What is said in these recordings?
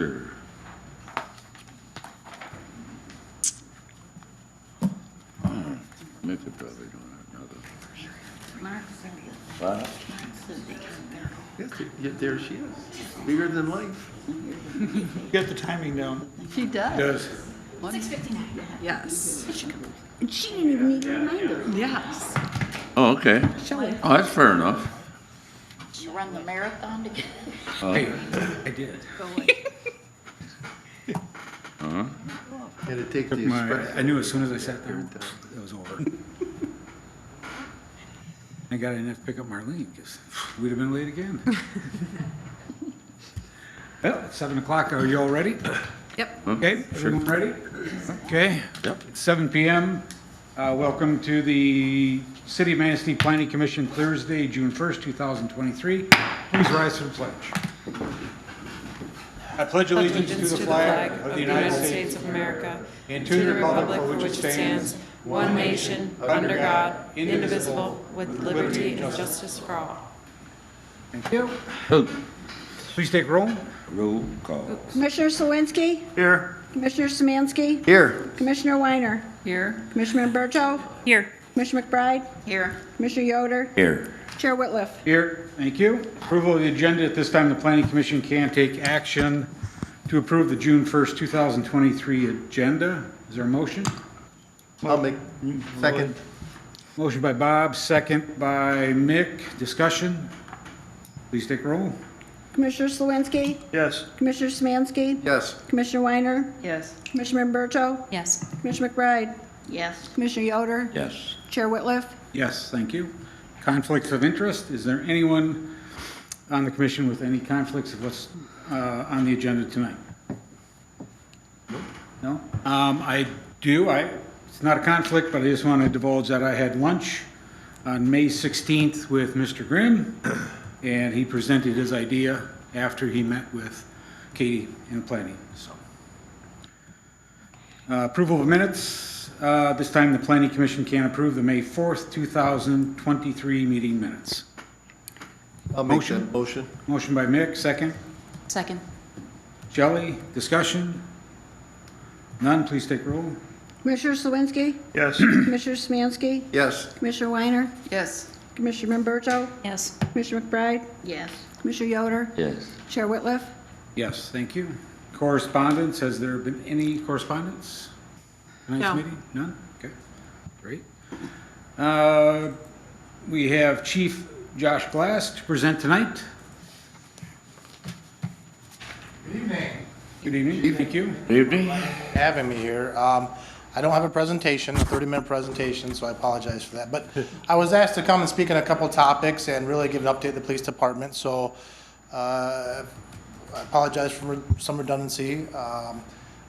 Sure. Mick could probably do another. Mark said What? Mark said they come down. Yes, yeah, there she is. Bigger than life. Get the timing down. She does. Does. 6:59. Yes. And she didn't even need a reminder. Yes. Oh, okay. Shelley. Oh, that's fair enough. You run the marathon together. Hey, I did. Had to take Took the my, express. I knew as soon as I sat there, it was over. I got in to pick up Marlene, because we'd have been late again. Well, it's 7 o'clock, are you all ready? Yep. Okay, everyone ready? Okay. Yep. It's 7 PM. Welcome to the City of Manistee Planning Commission Thursday, June 1st, 2023. Please rise to the pledge. I pledge allegiance to the flag of the United States of America and to the republic for which it stands, one nation, under God, indivisible, with liberty and justice for all. Thank you. Oh, Please take roll. roll call. Commissioner Slawinski, Here. Commissioner Szymanski, Here. Commissioner Weiner, Here. Commissioner Berto, Here. Commissioner McBride, Here. Commissioner Yoder, Here. Chair Whitliff. Here, thank you. Approval of the agenda. At this time, the Planning Commission can take action to approve the June 1st, 2023 agenda. Is there a motion? I'll make, second. Motion by Bob, second by Mick. Discussion? Please take roll. Commissioner Slawinski, Yes. Commissioner Szymanski, Yes. Commissioner Weiner, Yes. Commissioner Berto, Yes. Commissioner McBride, Yes. Commissioner Yoder, Yes. Chair Whitliff. Yes, thank you. Conflicts of interest. Is there anyone on the commission with any conflicts of what's on the agenda tonight? No? I do. It's not a conflict, but I just want to divulge that I had lunch on May 16th with Mr. Grimm, and he presented his idea after he met with Katie in planning, so. Approval of minutes. This time, the Planning Commission can approve the May 4th, 2023 meeting minutes. I'll make Motion. that motion. Motion by Mick, second. Second. Shelley, discussion? None, please take roll. Commissioner Slawinski, Yes. Commissioner Szymanski, Yes. Commissioner Weiner, Yes. Commissioner Berto, Yes. Commissioner McBride, Yes. Commissioner Yoder, Yes. Chair Whitliff. Yes, thank you. Correspondence, has there been any correspondence? Tonight's No. meeting? None? Okay, great. We have Chief Josh Glass to present tonight. Good evening. Good evening, thank you. Good evening. Having me here. I don't have a presentation, a 30-minute presentation, so I apologize for that. But I was asked to come and speak on a couple topics and really give an update to the police department. So I apologize for some redundancy.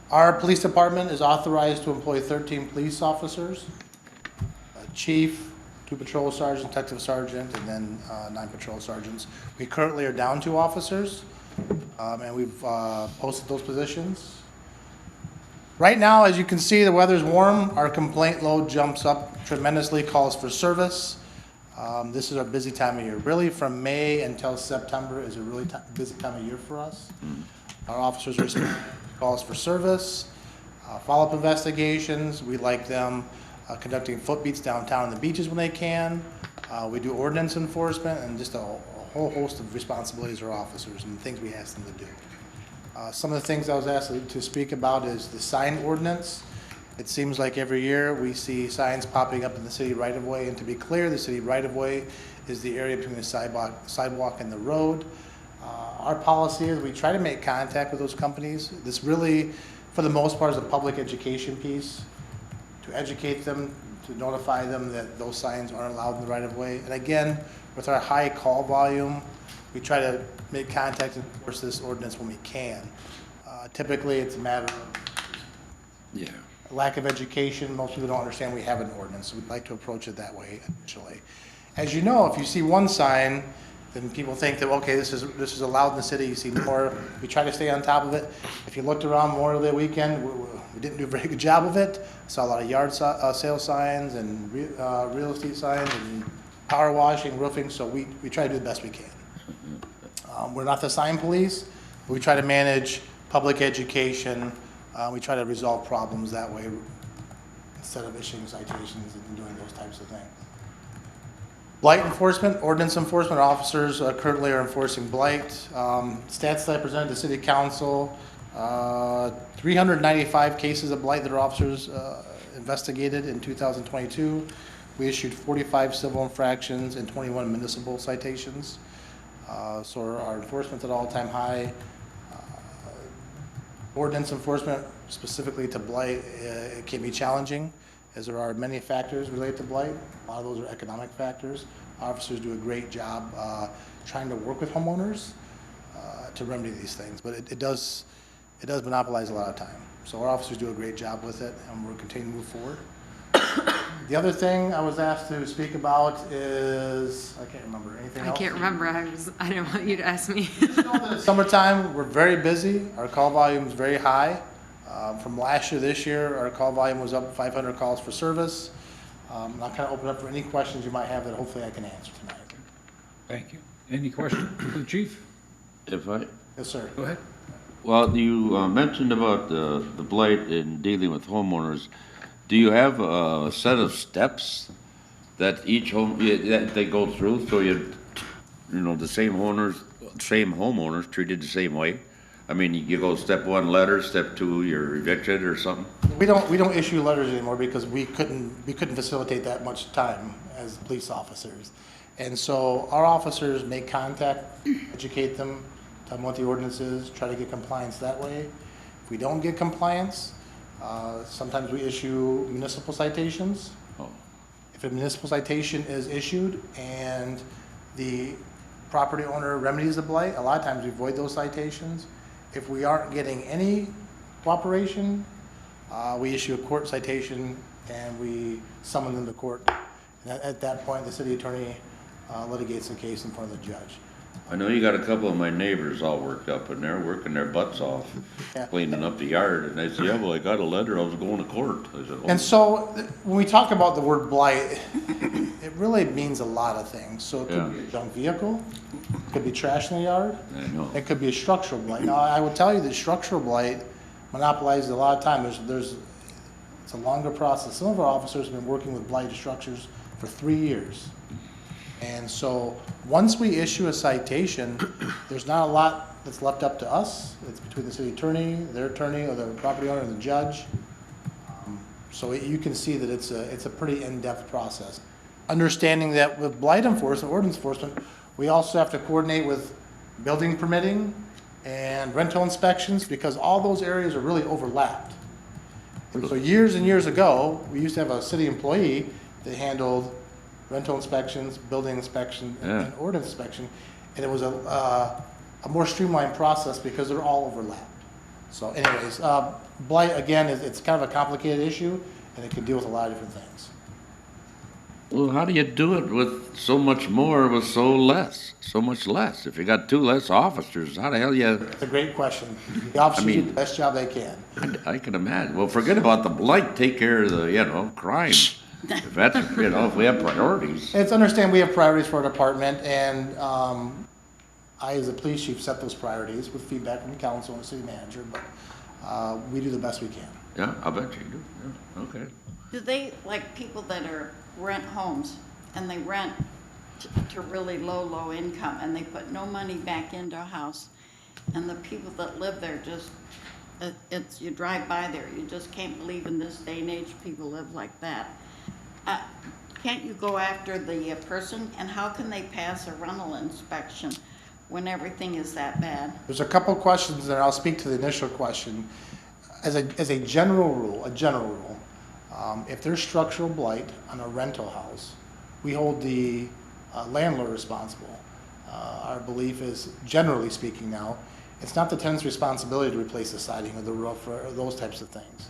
Our police department is authorized to employ 13 police officers, a chief, 2 patrol sergeants, detective sergeant, and then 9 patrol sergeants. We currently are down 2 officers, and we've posted those positions. Right now, as you can see, the weather's warm. Our complaint load jumps up tremendously, calls for service. This is our busy time of year. Really, from May until September is a really busy time of year for us. Our officers respond to calls for service, follow-up investigations. We like them conducting foot beats downtown on the beaches when they can. We do ordinance enforcement and just a whole host of responsibilities for officers and things we ask them to do. Some of the things I was asked to speak about is the sign ordinance. It seems like every year we see signs popping up in the city right-of-way, and to be clear, the city right-of-way is the area between the sidewalk and the road. Our policy is we try to make contact with those companies. This really, for the most part, is a public education piece, to educate them, to notify them that those signs aren't allowed in the right-of-way. And again, with our high call volume, we try to make contact and enforce this ordinance when we can. Typically, it's a matter of Yeah. lack of education. Most people don't understand we have an ordinance, so we'd like to approach it that way initially. As you know, if you see one sign, then people think that, okay, this is allowed in the city. You see more. We try to stay on top of it. If you looked around Memorial Day weekend, we didn't do a very good job of it. Saw a lot of yard sale signs and real estate signs and power washing, roofing, so we try to do the best we can. We're not the sign police, but we try to manage public education. We try to resolve problems that way instead of issuing citations and doing those types of things. Blight enforcement, ordinance enforcement officers currently are enforcing blight. Stats that I presented to City Council, 395 cases of blight that our officers investigated in 2022. We issued 45 civil infractions and 21 municipal citations. So our enforcement's at all-time high. Ordinance enforcement specifically to blight, it can be challenging as there are many factors related to blight. A lot of those are economic factors. Officers do a great job trying to work with homeowners to remedy these things, but it does monopolize a lot of time. So our officers do a great job with it, and we're continuing to move forward. The other thing I was asked to speak about is, I can't remember, anything I else? can't remember. I didn't want you to ask me. Summertime, we're very busy. Our call volume is very high. From last year, this year, our call volume was up 500 calls for service. I'll kind of open up for any questions you might have that hopefully I can answer tonight. Thank you. Any questions for the chief? If I, Yes, sir. Go ahead. well, you mentioned about the blight in dealing with homeowners. Do you have a set of steps that each that they go through, so you know, the same homeowners treated the same way? I mean, you go step one, letter, step two, you're evicted or something? We don't issue letters anymore because we couldn't facilitate that much time as police officers. And so our officers make contact, educate them, tell them what the ordinance is, try to get compliance that way. If we don't get compliance, sometimes we issue municipal citations. Oh, If a municipal citation is issued and the property owner remedies the blight, a lot of times we void those citations. If we aren't getting any cooperation, we issue a court citation and we summon them to court. And at that point, the city attorney litigates the case in front of the judge. I know you got a couple of my neighbors all worked up and they're working their butts off, Yeah. cleaning up the yard, and they say, yeah, well, I got a letter, I was going to court. I said, oh. And so when we talk about the word blight, it really means a lot of things. So it could be a junk vehicle, it could be trash in the yard, I know. it could be a structural blight. Now, I would tell you that structural blight monopolizes a lot of time. It's a longer process. Some of our officers have been working with blighted structures for 3 years. And so, once we issue a citation, there's not a lot that's left up to us. It's between the city attorney, their attorney, or the property owner, and the judge. So you can see that it's a pretty in-depth process. Understanding that with blight enforcement, ordinance enforcement, we also have to coordinate with building permitting and rental inspections, because all those areas are really overlapped. So years and years ago, we used to have a city employee that handled rental inspections, building inspection, and ordinance inspection, and it was a more streamlined process because they're all overlapped. So anyways, blight, again, it's kind of a complicated issue, and it can deal with a lot of different things. Well, how do you do it with so much more with so much less? If you got 2 less officers, how the hell you? It's a great question. The officers do the best job they can. I can imagine. Well, forget about the blight, take care of the, crime. If that's, if we have priorities. It's understand we have priorities for our department, and I, as a police chief, set those priorities with feedback from the council and the city manager, but we do the best we can. Yeah, I bet you do. Yeah, okay. Do they, like people that are rent homes and they rent to really low income and they put no money back into a house, and the people that live there just, you drive by there, you just can't believe in this day and age people live like that. Can't you go after the person, and how can they pass a rental inspection when everything is that bad? There's a couple questions there. I'll speak to the initial question. As a general rule, if there's structural blight on a rental house, we hold the landlord responsible. Our belief is, generally speaking now, it's not the tenant's responsibility to replace the siding or the roof or those types of things.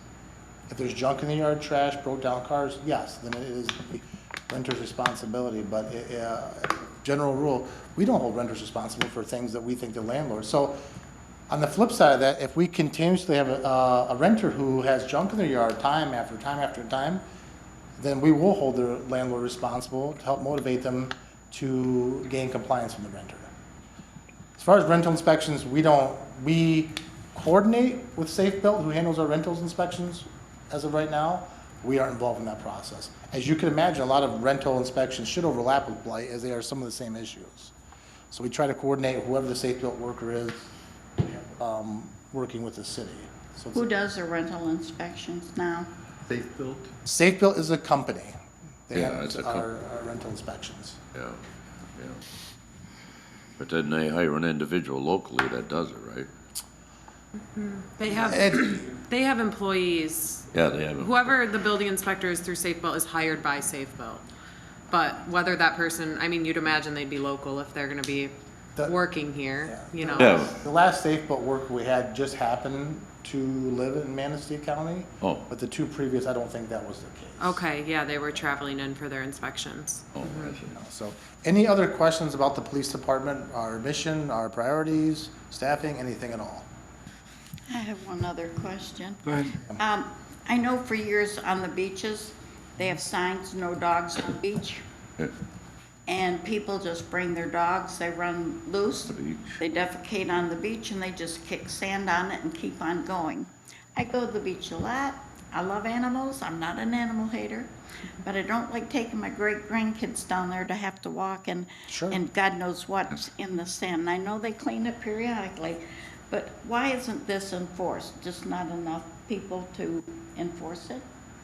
If there's junk in the yard, trash, broke down cars, yes, then it is the renter's responsibility. But general rule, we don't hold renters responsible for things that we think the landlord. So on the flip side of that, if we continuously have a renter who has junk in their yard time after time after time, then we will hold the landlord responsible to help motivate them to gain compliance from the renter. As far as rental inspections, we coordinate with Safe Built, who handles our rentals inspections as of right now. We aren't involved in that process. As you can imagine, a lot of rental inspections should overlap with blight, as they are some of the same issues. So we try to coordinate whoever the Safe Built worker is, working with the city. So it's Who does the rental inspections now? Safe built? Safe Built is a company. They Yeah, have it's a our rental inspections. Yeah, yeah. But then they hire an individual locally that does it, right? They have employees. Yeah, they have. Whoever the building inspector is through Safe Built is hired by Safe Built. But whether that person, I mean, you'd imagine they'd be local if they're gonna be working here, you know? Yeah, The last Safe Built worker we had just happened to live in Manistee County. Oh. But the two previous, I don't think that was the case. Okay, yeah, they were traveling in for their inspections. oh, I see. So, any other questions about the police department, our mission, our priorities, staffing, anything at all? I have one other question. Go ahead. I know for years on the beaches, they have signs, no dogs on the beach. Yeah. And people just bring their dogs, they run loose. The beach. They defecate on the beach and they just kick sand on it and keep on going. I go to the beach a lot. I love animals. I'm not an animal hater. But I don't like taking my great grandkids down there to have to walk and, Sure. and God knows what's in the sand. I know they clean it periodically, but why isn't this enforced? Just not enough people to enforce it?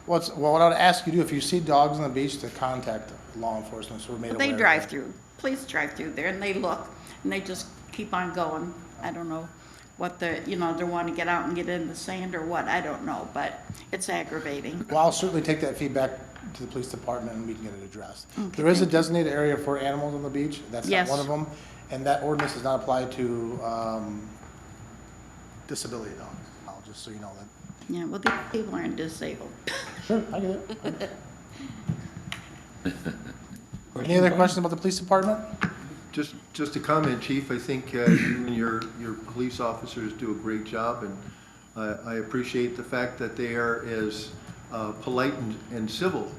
Well, what I would ask you to do, if you see dogs on the beach, to contact law enforcement, so we're made But aware. they of drive that. through, police drive through there and they look and they just keep on going. I don't know what they want to get out and get in the sand or what, I don't know, but it's aggravating. Well, I'll certainly take that feedback to the police department and we can get it addressed. Okay, There is a thank you. designated area for animals on the beach, that's not Yes. one of them. And that ordinance does not apply to, disability dogs, just so you know that. Yeah, well, these people aren't disabled. Sure, I get it. Any other questions about the police department? Just a comment, Chief. I think you and your police officers do a great job, and I appreciate the fact that they are as polite and civil.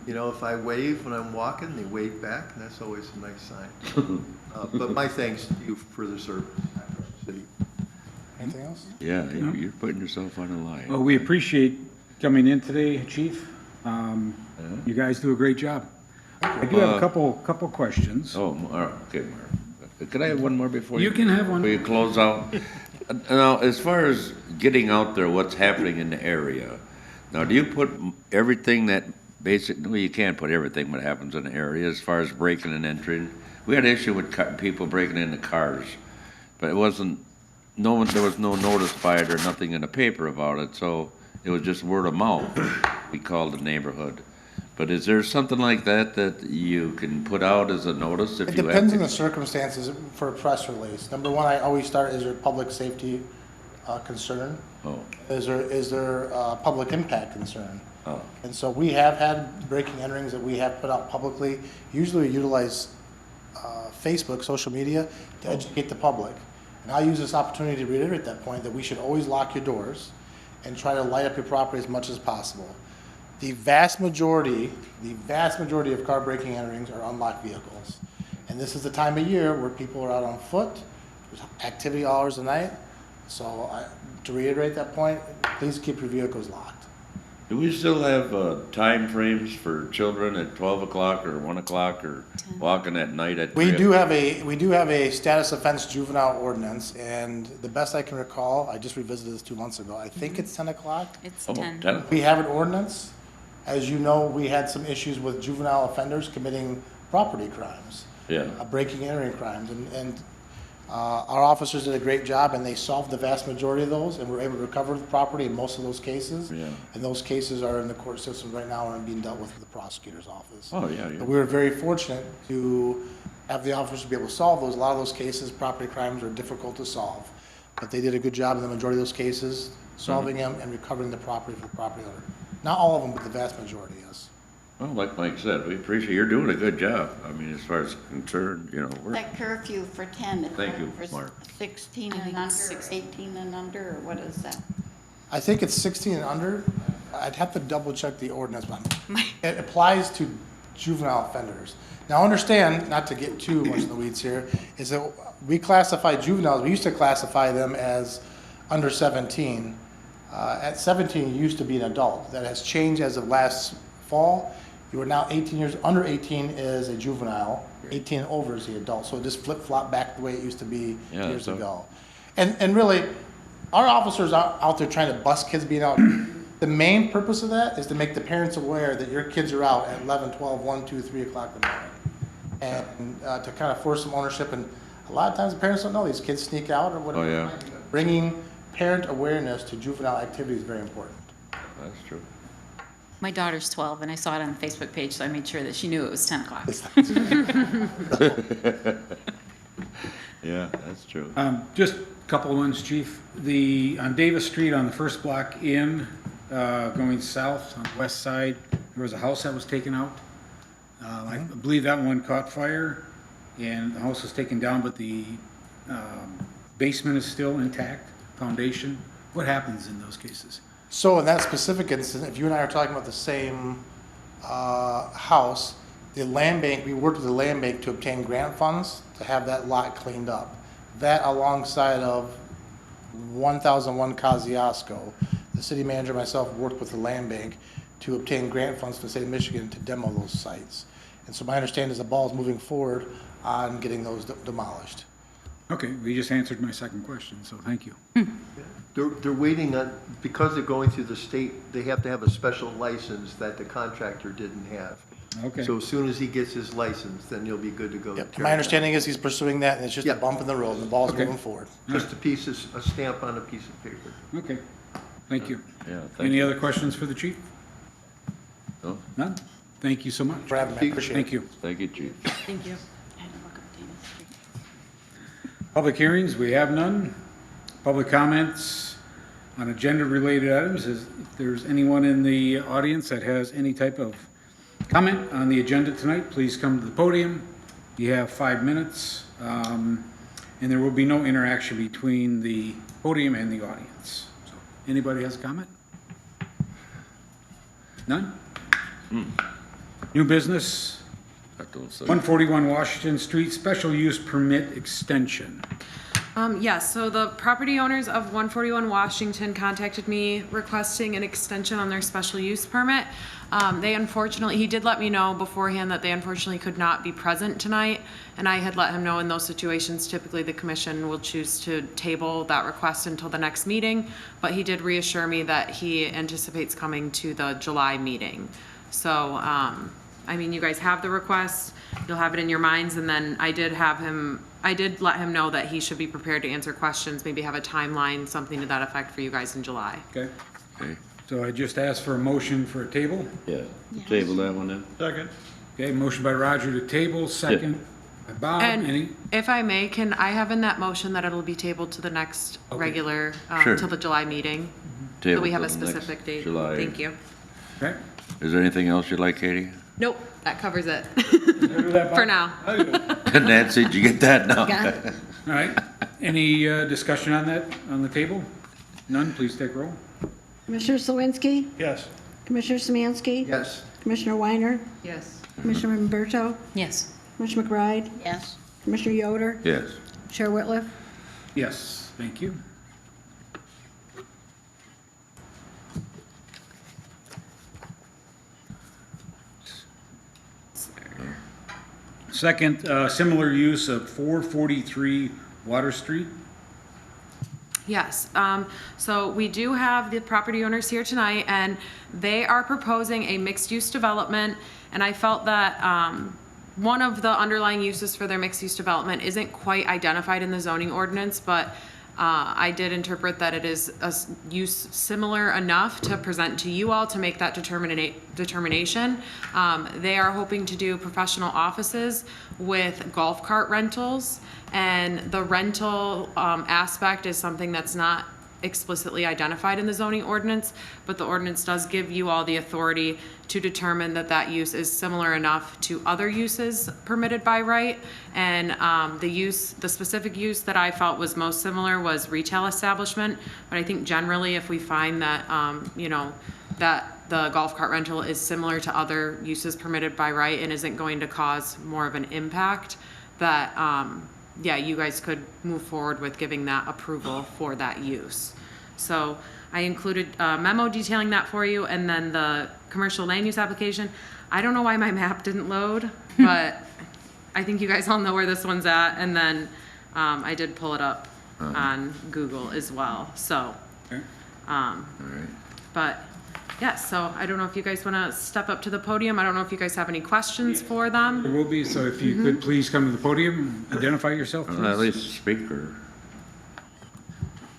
You know, if I wave when I'm walking, they wave back, and that's always a nice sign. But my thanks to you for the service. City. Anything else? Yeah, you're putting yourself on the line. Well, we appreciate coming in today, Chief. You guys do a great job. I do have a couple questions. Oh, okay, Mark. Could I have one more before You can have one. Before you close out? Now, as far as getting out there, what's happening in the area, now, do you put everything that basically, you can't put everything what happens in the area as far as breaking and entering? We had an issue with people breaking into cars, but it wasn't, there was no notice by it or nothing in the paper about it, so it was just word of mouth. We called the neighborhood. But is there something like that that you can put out as a notice if It you have depends on to? the circumstances for a press release. Number one, I always start, is there public safety concern? Oh, Is there public impact concern? oh, And so we have had breaking enterings that we have put out publicly. Usually we utilize Facebook, social media, to educate the public. And I use this opportunity to reiterate that point, that we should always lock your doors and try to light up your property as much as possible. The vast majority of car breaking enterings are unlocked vehicles. And this is the time of year where people are out on foot, there's activity hours of the night. So to reiterate that point, please keep your vehicles locked. do we still have time frames for children at 12 o'clock or 1 o'clock or walking at night at? We 3 do have a status offense juvenile ordinance, and the best I can recall, I just revisited this 2 months ago, I think it's 10 o'clock. It's Oh, 10. 10? We have an ordinance. As you know, we had some issues with juvenile offenders committing property crimes. Yeah. Breaking and entering crimes, and our officers did a great job, and they solved the vast majority of those, and were able to recover the property in most of those cases. Yeah. And those cases are in the court system right now and being dealt with in the prosecutor's office. Oh, yeah, yeah. But we were very fortunate to have the officers be able to solve those. A lot of those cases, property crimes, are difficult to solve. But they did a good job in the majority of those cases, solving them and recovering the property for the property owner. Not all of them, but the vast majority, yes. Well, like Mike said, we appreciate, you're doing a good job. I mean, as far as concerned, we're, That curfew for 10, is Thank that you, for Mark. 16 I and think under, it's or 18 and under, or what is that? I think it's 16 and under. I'd have to double check the ordinance, but it applies to juvenile offenders. Now, understand, not to get too much in the weeds here, is that we classify juveniles, we used to classify them as under 17. At 17, you used to be an adult. That has changed as of last fall. You are now 18 years, under 18 is a juvenile, 18 and over is the adult. So it just flip-flopped back the way it used to be Yeah, years so- ago. And really, our officers are out there trying to bust kids being out. The main purpose of that is to make the parents aware that your kids are out at 11, 12, 1, 2, 3 o'clock in the morning. And to kind of force some ownership. And a lot of times the parents don't know these kids sneak out or whatever. Oh, yeah. Bringing parent awareness to juvenile activity is very important. That's true. My daughter's 12, and I saw it on the Facebook page, so I made sure that she knew it was 10 o'clock. Yeah, that's true. Just a couple of ones, Chief. On Davis Street on the first block in, going south on the west side, there was a house that was taken out. I believe that one caught fire and the house was taken down, but the basement is still intact, foundation. What happens in those cases? So in that specific instance, if you and I are talking about the same house, the land bank, we worked with the land bank to obtain grant funds to have that lot cleaned up. That alongside of 1001 Kosciuszko, the city manager and myself worked with the land bank to obtain grant funds for the state of Michigan to demo those sites. And so my understanding is the ball is moving forward on getting those demolished. Okay, we just answered my second question, so thank you. They're waiting on, because they're going through the state, they have to have a special license that the contractor didn't have. Okay. So as soon as he gets his license, then you'll be good to go. Yep. My understanding is he's pursuing that and it's just a Yep. bump in the road and the ball's Okay. moving forward. Just a stamp on a piece of paper. Okay, thank you. Yeah, thank Any you. other questions for the chief? No? None? Thank you so much. For having me, I appreciate it. Thank you. Thank you, Chief. Thank you. I had to look up Davis Street. Public hearings, we have none. Public comments on agenda-related items. If there's anyone in the audience that has any type of comment on the agenda tonight, please come to the podium. You have 5 minutes, and there will be no interaction between the podium and the audience. So, anybody has a comment? None? New business, That don't say- 141 Washington Street, special use permit extension. Yes, so the property owners of 141 Washington contacted me requesting an extension on their special use permit. He did let me know beforehand that they unfortunately could not be present tonight. And I had let him know in those situations, typically the commission will choose to table that request until the next meeting. But he did reassure me that he anticipates coming to the July meeting. So, you guys have the request, you'll have it in your minds, and then I did let him know that he should be prepared to answer questions, maybe have a timeline, something to that effect for you guys in July. Okay, Okay, so I just asked for a motion for a table. yeah, table that one then. Second. Okay, motion by Roger to table, second by Bob. Any? And if I may, can I have in that motion that it'll be tabled to the next Okay. regular, Sure. till the July meeting? So Table we have a till the next specific date. July. Thank you. Okay. Is there anything else you'd like, Katie? Nope, that covers it, Do that, Bob? for now. Nancy, did you get that? No. Got it. All right, any discussion on that, on the table? None, please take roll. Commissioner Slawinski, Yes. Commissioner Smansky. Yes. Commissioner Weiner, Yes. Commissioner Roberto, Yes. Commissioner McBride, Yes, Commissioner Yoder, Yes. Chair Whitliff. Yes, thank you. Second, similar use of 443 Water Street. Yes, so we do have the property owners here tonight, and they are proposing a mixed-use development, and I felt that, one of the underlying uses for their mixed-use development isn't quite identified in the zoning ordinance, but, I did interpret that it is a use similar enough to present to you all to make that determination. They are hoping to do professional offices with golf cart rentals, and the rental aspect is something that's not explicitly identified in the zoning ordinance, but the ordinance does give you all the authority to determine that that use is similar enough to other uses permitted by right. And the specific use that I felt was most similar was retail establishment. But I think generally if we find that, that the golf cart rental is similar to other uses permitted by right and isn't going to cause more of an impact, that, yeah, you guys could move forward with giving that approval for that use. So I included a memo detailing that for you, and then the commercial land use application. I don't know why my map didn't load, but I think you guys all know where this one's at, and then I did pull it up on Google as well, so. Okay. All right. But, yeah, so I don't know if you guys want to step up to the podium. I don't know if you guys have any questions for them. There will be, so if you could please come to the podium, identify yourself, At please. least speaker.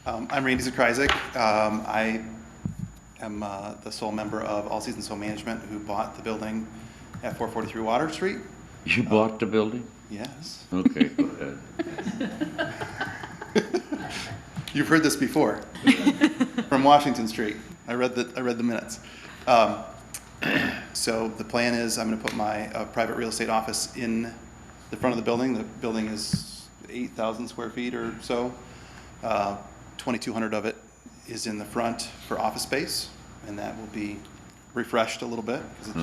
I'm Randy Zakryzak. I am the sole member of All Seasons Home Management who bought the building at 443 Water Street. You bought the building? Yes. Okay, go ahead. You've heard this before from Washington Street. I read the minutes. So the plan is I'm going to put my private real estate office in the front of the building. The building is 8,000 square feet or so. 2,200 of it is in the front for office space, and that will be refreshed a little bit because it's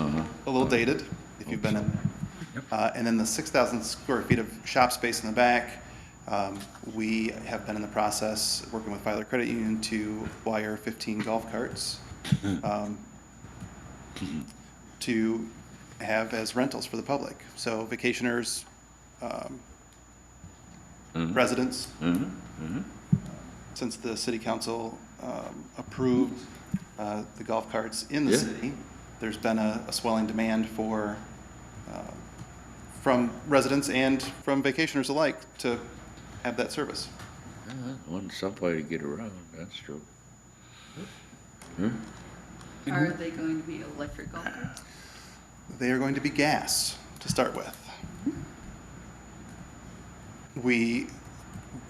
a little dated if you've been in there. And then the 6,000 square feet of shop space in the back, we have been in the process, working with Filer Credit Union, to acquire 15 golf carts to have as rentals for the public. So vacationers, residents. Since the city council approved the golf carts in the Yeah. city, there's been a swelling demand for, from residents and from vacationers alike to have that service. One some way to get around, that's true. Are they going to be electric golf carts? They are going to be gas to start with. We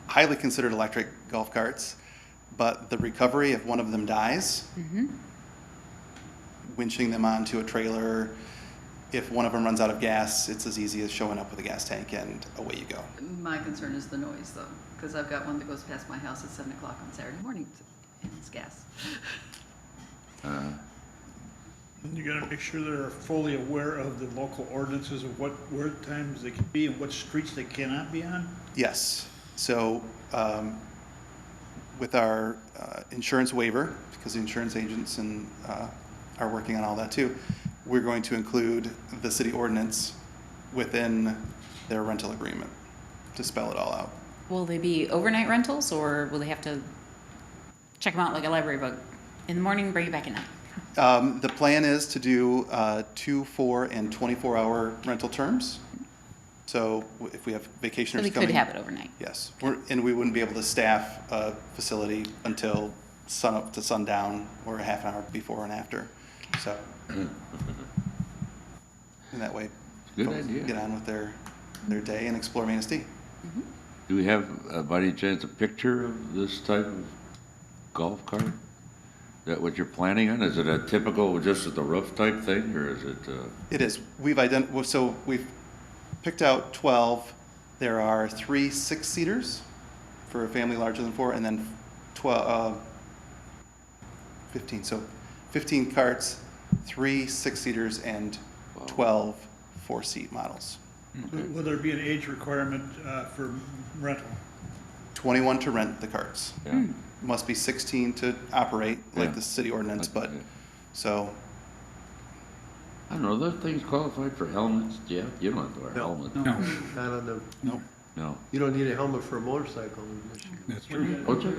highly considered electric golf carts, but the recovery if one of them dies, winching them onto a trailer, if one of them runs out of gas, it's as easy as showing up with a gas tank and away you go. My concern is the noise, though, because I've got one that goes past my house at 7 o'clock on Saturday morning, and it's gas. You gotta make sure they're fully aware of the local ordinances of what work times they can be and what streets they cannot be on. Yes. So with our insurance waiver, because the insurance agents and are working on all that too, we're going to include the city ordinance within their rental agreement to spell it all out. Will they be overnight rentals, or will they have to check them out like a library book in the morning, bring it back at night? The plan is to do 2, 4, and 24-hour rental terms. So if we have So vacationers they coming. could have it overnight. Yes, and we wouldn't be able to staff a facility until sun up to sundown or a half an hour before and after. So, in that way, Good folks idea. get on with their day and explore Manistee. Do we have, by any chance, a picture of this type of golf cart? Is that what you're planning on? Is it a typical, just at the roof type thing, or is it? It is. We've picked out 12. There are 3 6-seaters for a family larger than 4, and then 15. So 15 carts, 3 6-seaters, and 12 4-seat models. Will there be an age requirement for rental? 21 to rent the carts. Yeah. Must be 16 to operate, like Yeah. the city ordinance, but, so, I don't know, those things qualified for helmets, yeah? You don't have to wear a No. helmet. No, Not on the, No. you don't need a helmet for a motorcycle in Michigan. that's true. What's it?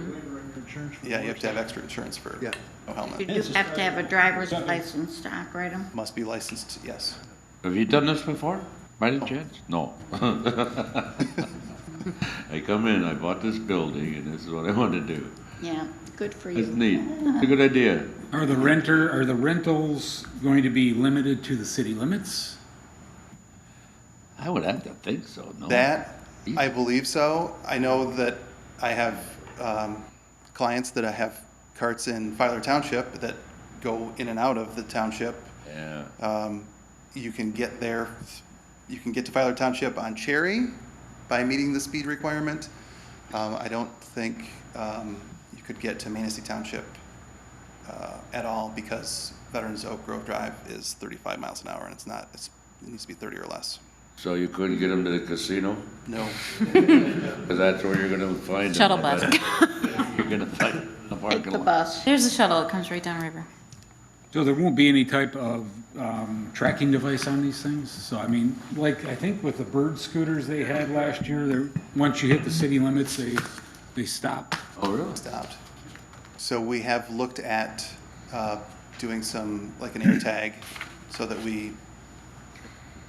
Insurance for yeah, you have to have extra insurance for Yeah. no helmet. You do have to have a driver's license to operate them. Must be licensed, yes. Have you done this before, by any chance? No. I come in, I bought this building, and this is what I want to do. Yeah, good for It's you. neat. It's a good idea. Are the rentals going to be limited to the city limits? I would have to think so, no? That, I believe so. I know that I have clients that I have carts in Filer Township that go in and out of the township. Yeah. You can get there, you can get to Filer Township on Cherry by meeting the speed requirement. I don't think you could get to Manistee Township at all because Veterans Oak Grove Drive is 35 miles an hour and it needs to be 30 or less. So you couldn't get them to the casino? No. Because that's where you're gonna find them. Shuttle bus. You're gonna find them parking Take the lot. bus. There's a shuttle that comes right down river. So there won't be any type of tracking device on these things? So I mean, like, I think with the bird scooters they had last year, once you hit the city limits, they stop. Oh, really? Stopped. So we have looked at doing some, like an air tag, so that we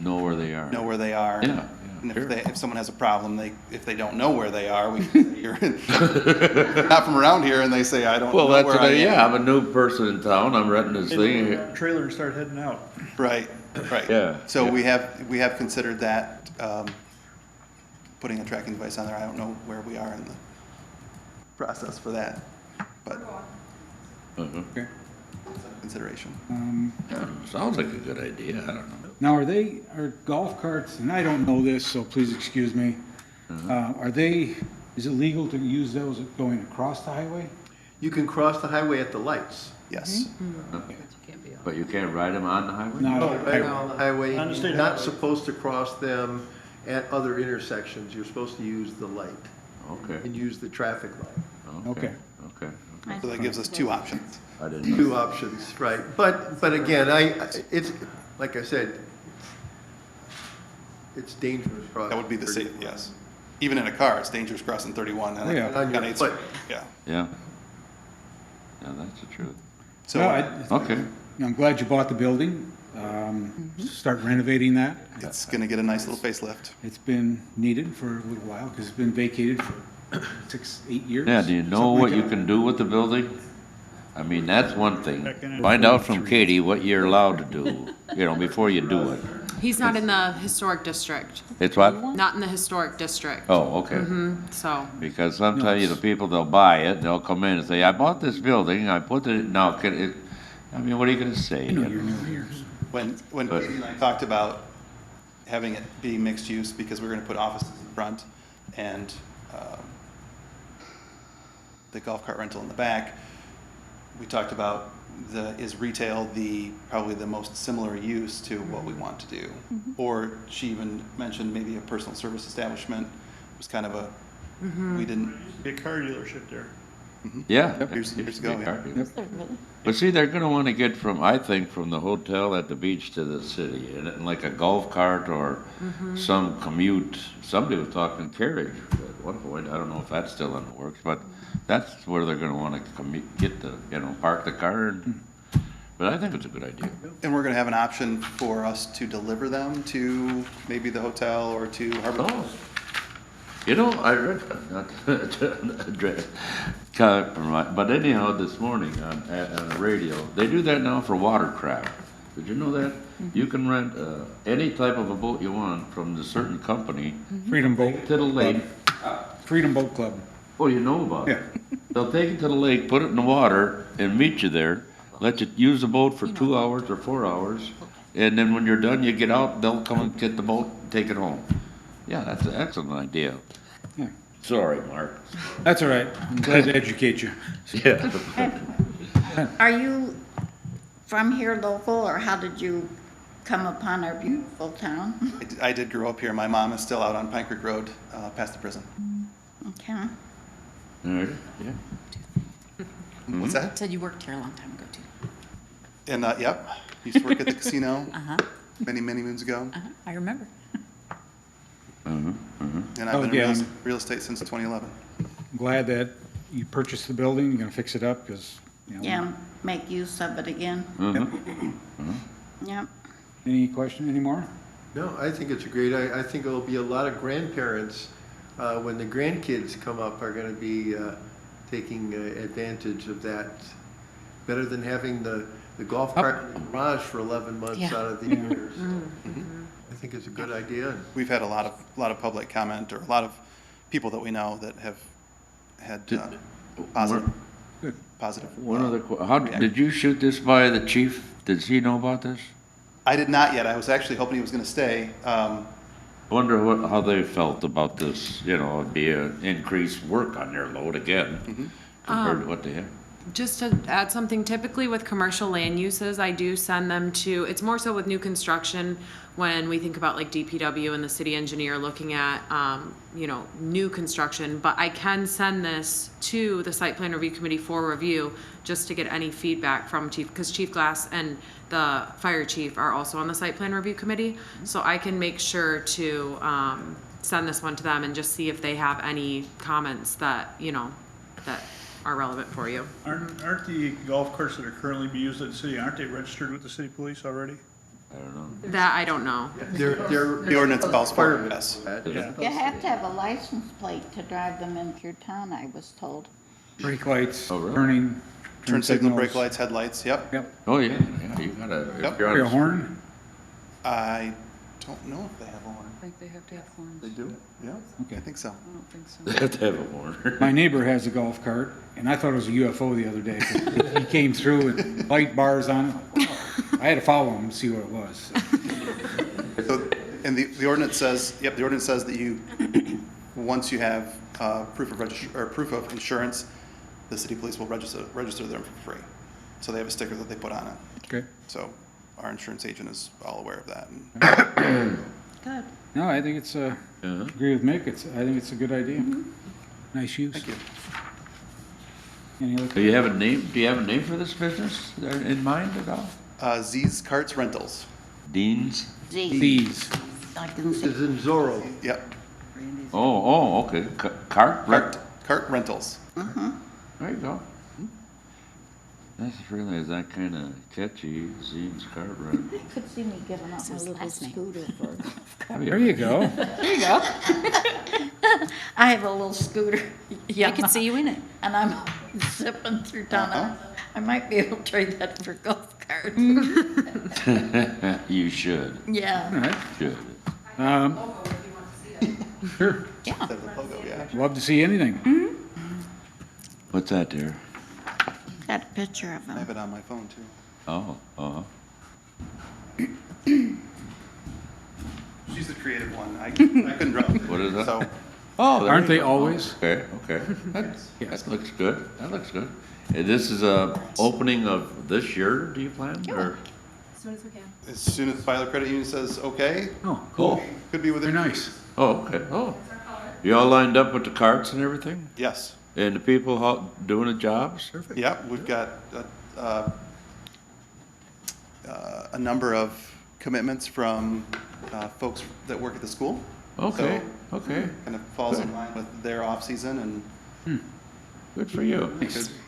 Know where they are. know where they are. Yeah, yeah, And sure. if someone has a problem, if they don't know where they are, we can say, you're not from around here, and they say, I don't know Well, that's where what I am. yeah, I'm a new person in town, I'm renting this They load thing. their trailer and start heading out. Right, right. Yeah, So yeah. we have considered that, putting a tracking device on there. I don't know where we are in the process for that, but Uh-huh. Okay. it's a consideration. Yeah, sounds like a good idea, I don't know. Now, are golf carts, and I don't know this, so please excuse me, is it legal to use those going across the highway? You can cross the highway at the lights. Yes. But you can't ride them on the highway? Not No, on the right highway. on the highway, On the state you're not highway. supposed to cross them at other intersections. You're supposed to use the light Okay, and use the traffic light. okay, Okay. okay. So that gives us two options. I didn't know. Two options, right. But again, it's, like I said, it's dangerous crossing. That would be the safe, 31. yes. Even in a car, it's dangerous crossing 31. and Yeah. On your on 8th foot. Street. Yeah. Yeah. Yeah, that's the truth. So Well, Okay. I'm glad you bought the building. Start renovating that. it's going to get a nice little facelift. It's been needed for a little while because it's been vacated for 6, 8 years. Yeah, do you know something what like you that. can do with the building? I mean, that's one thing. Back in it. Find out from Katie what you're allowed to do, before you do it. He's not in the historic district, It's what? not in the historic district, Oh, okay. so. Because sometimes the people, they'll buy it, they'll come in and say, I bought this building, I put it, now, can it, I mean, what are you gonna say? I know you're new here. When But- Katie and I talked about having it be mixed use, because we're going to put offices in front and the golf cart rental in the back, we talked about is retail probably the most similar use to what we want to do? Or she even mentioned maybe a personal service establishment was kind of we didn't, Be a car dealership there. Yeah. Years ago, yeah. But see, they're gonna wanna get I think, from the hotel at the beach to the city, and like a golf cart or some commute. Somebody was talking carriage at one point, I don't know if that's still in the works, but that's where they're gonna wanna get the, park the car and, but I think it's a good idea. and we're going to have an option for us to deliver them to maybe the hotel or to Harbor. Oh. I read, but anyhow, this morning on the radio, they do that now for watercraft. Did you know that? You can rent any type of a boat you want from the certain company Freedom Boat, to the lake. Freedom Boat Club. Oh, you know about it? Yeah. They'll take it to the lake, put it in the water, and meet you there, let you use the boat for 2 hours or 4 hours, and then when you're done, you get out, they'll come and get the boat, and take it home. Yeah, that's an excellent idea. Yeah. Sorry, Mark. That's all right. I'm glad to educate you. Yeah. Are you from here local, or how did you come upon our beautiful town? I did grow up here. My mom is still out on Pine Creek Road, past the prison. Okay. All right, yeah. What's that? Said you worked here a long time ago too. And, yep, used to work at the casino Uh-huh, many, many moons ago. I remember. And I've Oh, been in yeah. real estate since 2011. I'm glad that you purchased the building. You're gonna fix it up because, Yeah, make use of it again. Yep. Any question anymore? No, I think it's a great, I think there'll be a lot of grandparents, when the grandkids come up, are gonna be taking advantage of that. Better than having the golf cart in the garage for 11 months Yeah. out of the year. So I think it's a good idea. We've had a lot of public comment, or a lot of people that we know that have had positive. Good. Positive. One other, did you shoot this by the chief? Does he know about this? I did not yet. I was actually hoping he was going to stay. Wonder how they felt about this, it'd be an increased work on their load again compared to what they have. Just to add something, typically with commercial land uses, I do send them to, it's more so with new construction, when we think about like DPW and the city engineer looking at, new construction, but I can send this to the site plan review committee for review, just to get any feedback from chief, because Chief Glass and the fire chief are also on the site plan review committee, so I can make sure to, send this one to them and just see if they have any comments that, that are relevant for you. Aren't the golf carts that are currently being used at the city, aren't they registered with the city police already? I don't know. That I don't know. The ordinance calls for it, yes. Yeah. You have to have a license plate to drive them in through town, I was told. Brake lights, Oh, really? Turn signal, brake signals. lights, headlights, yep. Yep. Oh, yeah, you gotta, Yep. if you're Carry a on, horn? I don't know if they have a horn. I think they have to have horns. They do? Yeah, Okay. I think so. I don't think so. they have to have a horn. My neighbor has a golf cart, and I thought it was a UFO the other day. He came through with light bars on it. Wow. I had to follow him to see what it was. So, and the ordinance says, the ordinance says that you, once you have proof of insurance, the city police will register them for free. So they have a sticker that they put on it. Okay. So our insurance agent is all aware of that. Good. No, I think it's, agree with Mick. I think it's a good idea. Nice use. Thank you. Any other? Do you have a name for this business in mind at all? Z's Carts Rentals. Dean's? Z. These. I can This see. is in Zorro. Yep. Oh, okay. Cart Rentals. There you go. That's really that kind of catchy, Z's cart run. I could see me giving up my his little last name. scooter for a golf cart. There you go. There you go. I have a little scooter. I could see you in it. And I'm zipping through town. I might be able to trade that for golf carts. You should, All Yeah. right. should. Sure. Yeah. The logo, yeah. Love to see anything. What's that there? Got a picture of I have him. it on my phone too. Oh, She's the creative one. I couldn't draw it. What is that? So, Oh, there Aren't you they go. always? Okay. That looks good. That looks good. And this is a opening of this year, do you plan? Or As soon as we can. as soon as Filer Credit Union says, okay, Oh, cool. could be within. Very nice. Oh, okay. Oh. You all lined up with the carts and everything? Yes. And the people doing the jobs? Yep, we've got a number of commitments from folks that work at the school. Okay, So, okay. kind of falls in line with their off-season and Good for you.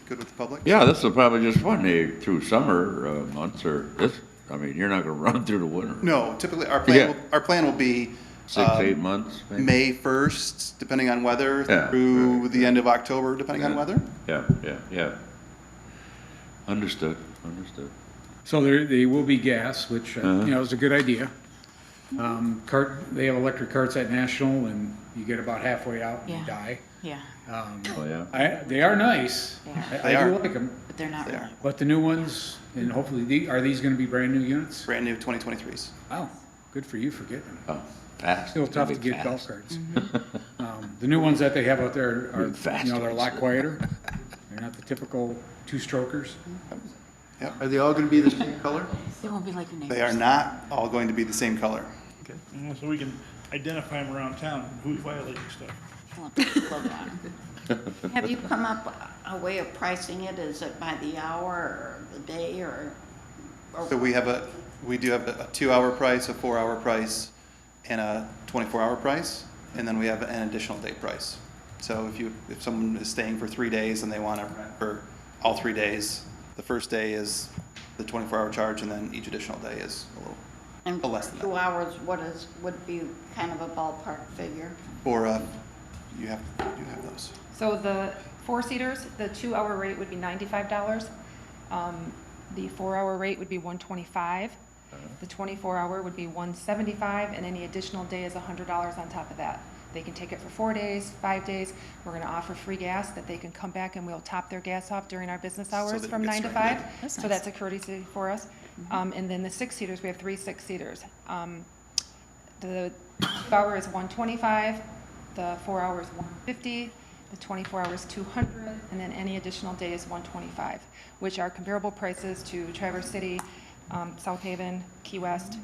good with the public. Yeah, this will probably just one day through summer months or this, I mean, you're not gonna run through the winter. No, typically, Yeah. our plan will be 6, 8 months, maybe? May 1st, depending on weather, Yeah, through right. the end of October, depending on Yeah. weather. Yeah. Understood. So they will be gas, which, Uh-huh. is a good idea. They have electric carts at National, and you get about halfway out and you Yeah. die. Yeah, Oh, yeah. They are nice. They I do are. like them, but they're not They really. are but the new ones, and hopefully, are these gonna be brand new units? brand new 2023s. Wow, good for you for getting them. Oh, fast. Still tough to It'll be get golf fast. carts. The new ones that they have out there are, Fast they're a lot ones. quieter. They're not the typical two-strokers. Are they all going to be the same color? They won't be like your neighbors. They are not all going to be the same color. So we can identify them around town, who's violating stuff. Want to slow down. Have you come up with a way of pricing it? Is it by the hour or the day or? So we do have a 2-hour price, a 4-hour price, and a 24-hour price, and then we have an additional day price. So if someone is staying for 3 days and they want to rent for all 3 days, the first day is the 24-hour charge, and then each additional day is And a less than that. 2 hours, would be kind of a ballpark figure? Or you have those. So the 4-seaters, the 2-hour rate would be $95. The 4-hour rate would be $125. The 24-hour would be $175, and any additional day is $100 on top of that. They can take it for 4 days, 5 days. We're gonna offer free gas that they can come back and we'll top their gas off during our business hours they from can 9 get to started. 5. That's So nice. that's a courtesy for us. And then the 6-seaters, we have 3 6-seaters. The 2-hour is $125, the 4-hour is $150, The 24 hours, 200, and then any additional day is 125, which are comparable prices to Traverse City, South Haven, Key West.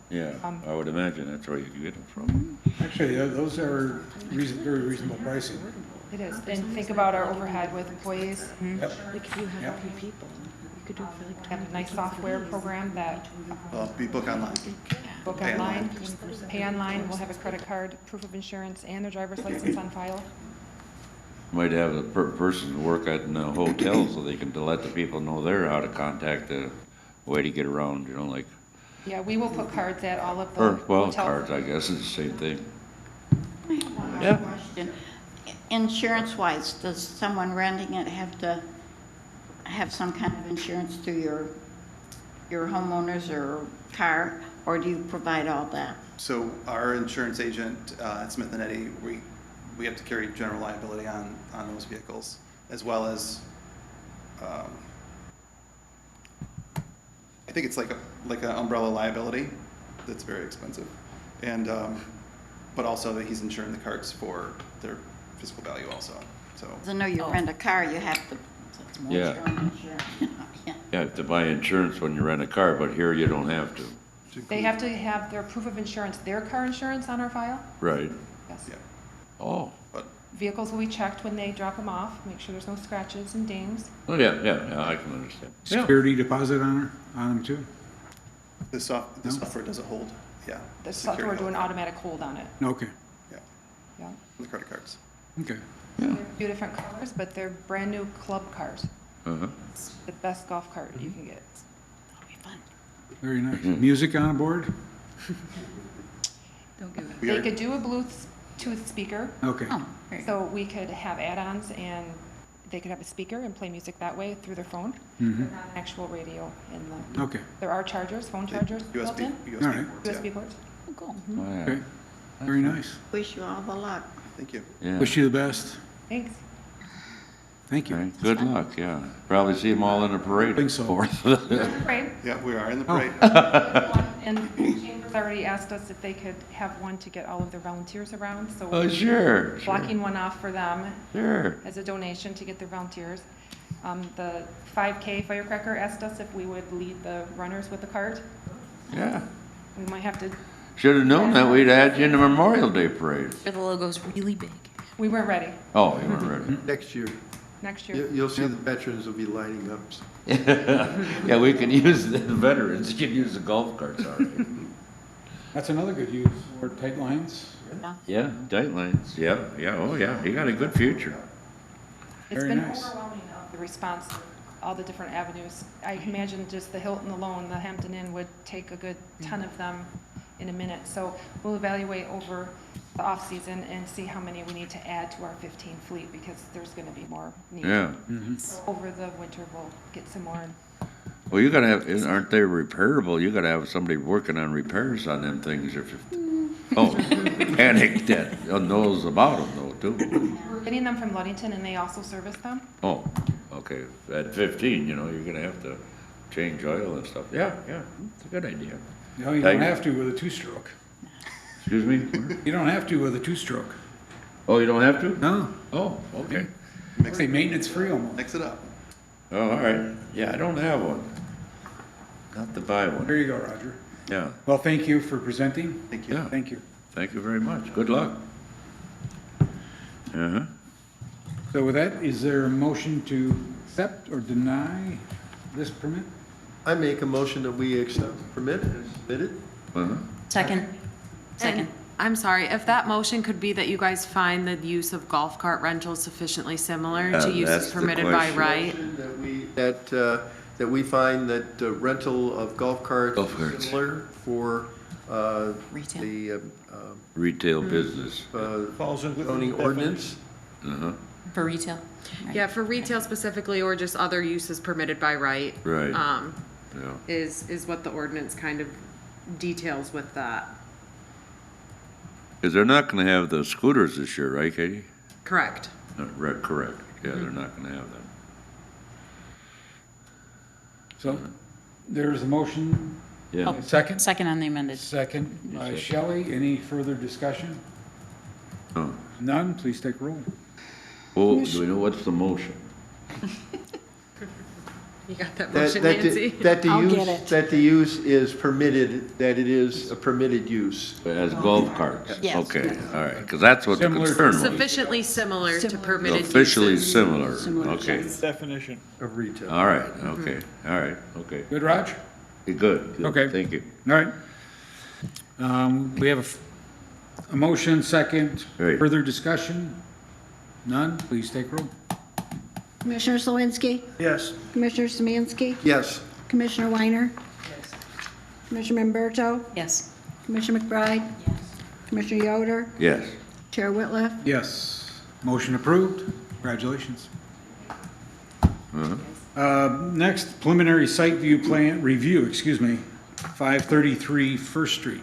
Yeah, I would imagine that's where you can get them from. Actually, those are very reasonable pricing. It is. And think about our overhead with employees. Yep. Like if you have Yep. a few people, you could do it for like Have a nice software program that Well, be book online. book Pay online, online. pay online, we'll have a credit card, proof of insurance, and their driver's license on file. Might have a person work at in a hotel so they can let the people know there how to contact the way to get around, you know, like, Yeah, we will put cards at all of the or, well, hotel. cards, I guess, is the same thing. Yeah. Question. Insurance-wise, does someone renting it have to have some kind of insurance through your homeowners or car, or do you provide all that? So our insurance agent at Smith and Eddy, we have to carry general liability on those vehicles, as well as, I think it's like an umbrella liability that's very expensive. And, but also that he's insuring the carts for their physical value also, so. 'Cause I know you rent a car, you have to, it's more Yeah. insurance, yeah. You have to buy insurance when you rent a car, but here you don't have to. They have to have their proof of insurance, their car insurance on our file. Right. Yes. Yeah, Oh, but Vehicles will be checked when they drop them off, make sure there's no scratches and dings. oh, yeah, I can understand. Yeah. Security deposit on them too? the software doesn't hold, yeah. The security software do an hold. automatic hold on it, Okay, Yeah, yeah. the credit cards. okay. They're two different colors, but they're brand-new club cars. Uh-huh. It's the best golf cart you can get. That'll be fun. Very nice. Music on board? Don't give it. We They are- could do a Bluetooth speaker, Okay. Oh, very good. so we could have add-ons and they could have a speaker and play music that way through their phone. Mm-hmm. Not an actual radio in the, Okay, there are chargers, phone chargers built USB, in, USB All right. ports, yeah. USB ports. Oh, cool. Oh, yeah. okay. Very nice. Wish you all the luck. Thank you. Yeah. Wish you the best. Thanks. Thank you. Right. Good luck, yeah. Probably see them all in a parade. Think so. Great. Yeah, we are in the Oh. parade. And Chambers already asked us if they could have one to get all of their volunteers around, so Oh, we're sure, blocking one off for them sure. as a donation to get their volunteers. The 5K Firecracker asked us if we would lead the runners with the cart. Yeah. We might have to, Should have known that we'd had you in the Memorial Day parade. The logo's really big. we weren't ready. Oh, you weren't ready. Next year, Next year. you'll see the veterans will be lining up. Yeah, we can use the veterans, you can use the golf carts, all right. That's another good use for tight lines. Yeah, tight lines, yeah, oh, yeah, you got a good future. It's Very been nice. overwhelming of the response, to all the different avenues. I imagine just the Hilton alone, the Hampton Inn would take a good ton of them in a minute. So we'll evaluate over the off-season and see how many we need to add to our 15 fleet because there's gonna be more need. Yeah. So over the winter, we'll get some more. Well, you gotta have, aren't they repairable? You gotta have somebody working on repairs on them things if, oh, panic that knows about them though, too. We're getting them from Ludington and they also service them. Oh, okay, at 15, you know, you're gonna have to change oil and stuff. Yeah, it's a good idea. No, you don't have to with a two-stroke. Excuse me? You don't have to with a two-stroke. Oh, you don't have to? No. Oh, okay. Say maintenance-free almost. Mix it up. Oh, all right. Yeah, I don't have one. Not to buy There one. you go, Roger. Yeah, Well, thank you for presenting. Thank you. yeah. Thank you. Thank you very much. Good luck. Uh-huh. So with that, is there a motion to accept or deny this permit? I make a motion that we accept the permit as submitted. Uh-huh. Second. Second. And I'm sorry, if that motion could be that you guys find the use of golf cart rentals sufficiently similar to that's uses the permitted by question. right? That we find that rental of golf carts Golf is carts. similar for Retail. the Retail business. Falls in with the zoning definition. ordinance. Uh-huh. For retail? Right. Yeah, for retail specifically, or just other uses permitted by right. Right. Um, Yeah. is what the ordinance kind of details with that. Because they're not gonna have the scooters this year, right, Katie? Correct. Right, correct. Yeah, they're not gonna have them. So there's a motion. Yeah. Oh, Second? Second on the amended. Second by Yes, sir. Shelley. Any further discussion? Oh. None, please take roll. Oh, do we know what's the motion? You got that That, motion, that, Nancy? the- that the I'll use, get it. that the use is permitted, that it is a permitted use. As golf carts? Yes. Okay, all right, because that's what the Similar- concern was. Sufficiently similar to permitted uses. Officially similar, Similar okay. Definition. Of retail. All right, okay, all right, okay. Good, Raj? Good, good, Okay. thank you. All right. We have a motion, second. Right. Further discussion? None? Please take roll. Commissioner Slawinski, Yes. Commissioner Samansky, Yes, Commissioner Weiner, Commissioner Memberto, Yes. Commissioner McBride, Commissioner Yoder, Yes. Chair Whitliff. Yes. Motion approved. Congratulations. Next, preliminary site view plan, review, 533 First Street.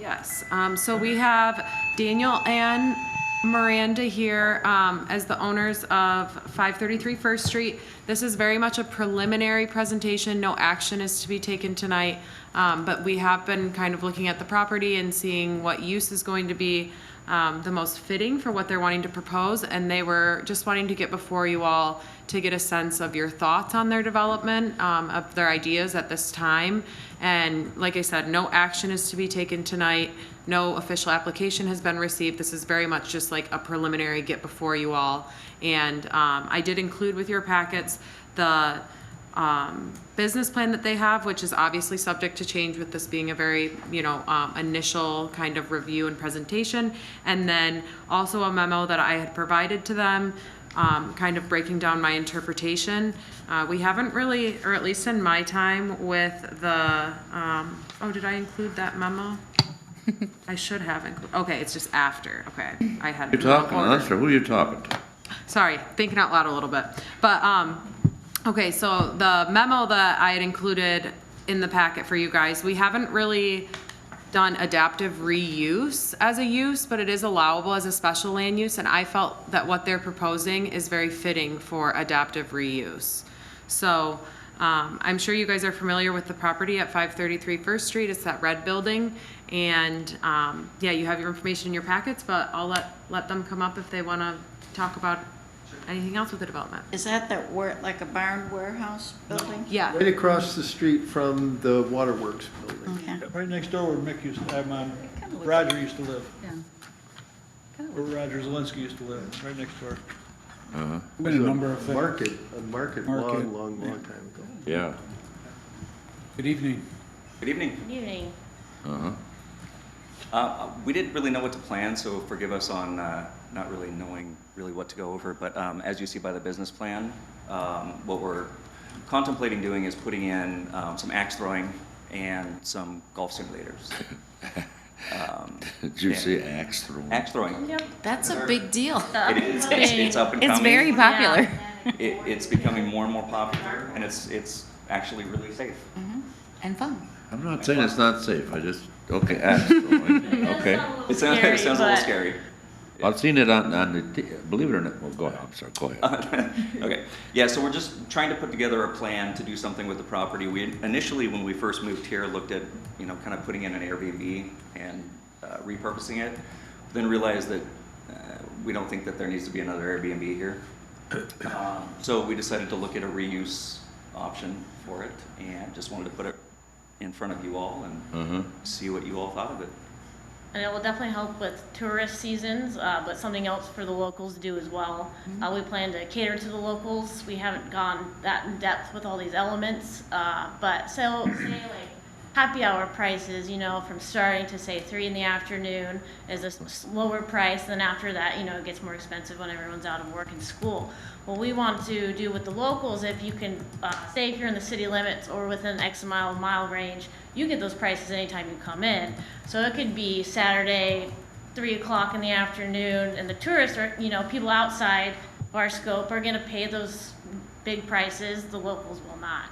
Yes, so we have Daniel and Miranda here as the owners of 533 First Street. This is very much a preliminary presentation, no action is to be taken tonight, but we have been kind of looking at the property and seeing what use is going to be the most fitting for what they're wanting to propose, and they were just wanting to get before you all to get a sense of your thoughts on their development, of their ideas at this time. And like I said, no action is to be taken tonight. No official application has been received. This is very much just like a preliminary get before you all. And I did include with your packets the business plan that they have, which is obviously subject to change with this being a very, initial kind of review and presentation. And then also a memo that I had provided to them, kind of breaking down my interpretation. We haven't really, or at least in my time with the, did I include that memo? I should have included, okay, it's just after, okay. I had. You're talking, order. that's right, who are you talking to? Sorry, thinking out loud a little bit. But, okay, so the memo that I had included in the packet for you guys, we haven't really done adaptive reuse as a use, but it is allowable as a special land use, and I felt that what they're proposing is very fitting for adaptive reuse. So, I'm sure you guys are familiar with the property at 533 First Street. It's that red building. And, yeah, you have your information in your packets, but I'll let them come up if they want to talk about anything else with the development. Is that like a barn warehouse building? Yeah, right across the street from the Waterworks building. Okay. Right next door where Mick used to, Roger used to live, Yeah. where Roger Zelinski used to live, right next door. Been a number of things. A market, Market. long time ago. Yeah. Good evening. Good evening. Good evening. We didn't really know what to plan, so forgive us on not really knowing really what to go over. But as you see by the business plan, what we're contemplating doing is putting in some axe throwing and some golf simulators. Did you say axe throwing? Axe throwing. That's a big deal. It is. It's up and coming. It's very popular. It's becoming more and more popular, and it's actually really safe. And fun. I'm not saying it's not safe, I just, okay, axe throwing, okay. It sounds a little scary. I've seen it on the, believe it or not, well, go ahead, I'm sorry, go ahead. Okay, yeah, so we're just trying to put together a plan to do something with the property. We initially, when we first moved here, looked at, kind of putting in an Airbnb and repurposing it, then realized that we don't think that there needs to be another Airbnb here. So we decided to look at a reuse option for it, and just wanted to put it in front of you all and see what you all thought of it. And it will definitely help with tourist seasons, but something else for the locals to do as well. We plan to cater to the locals. We haven't gone that in depth with all these elements, but say like happy hour prices, from starting to say 3 in the afternoon is a lower price. Then after that, it gets more expensive when everyone's out of work and school. What we want to do with the locals, if you can stay if you're in the city limits or within X mile range, you get those prices anytime you come in. So it could be Saturday, 3 o'clock in the afternoon, and the tourists are, people outside of our scope are going to pay those big prices. The locals will not.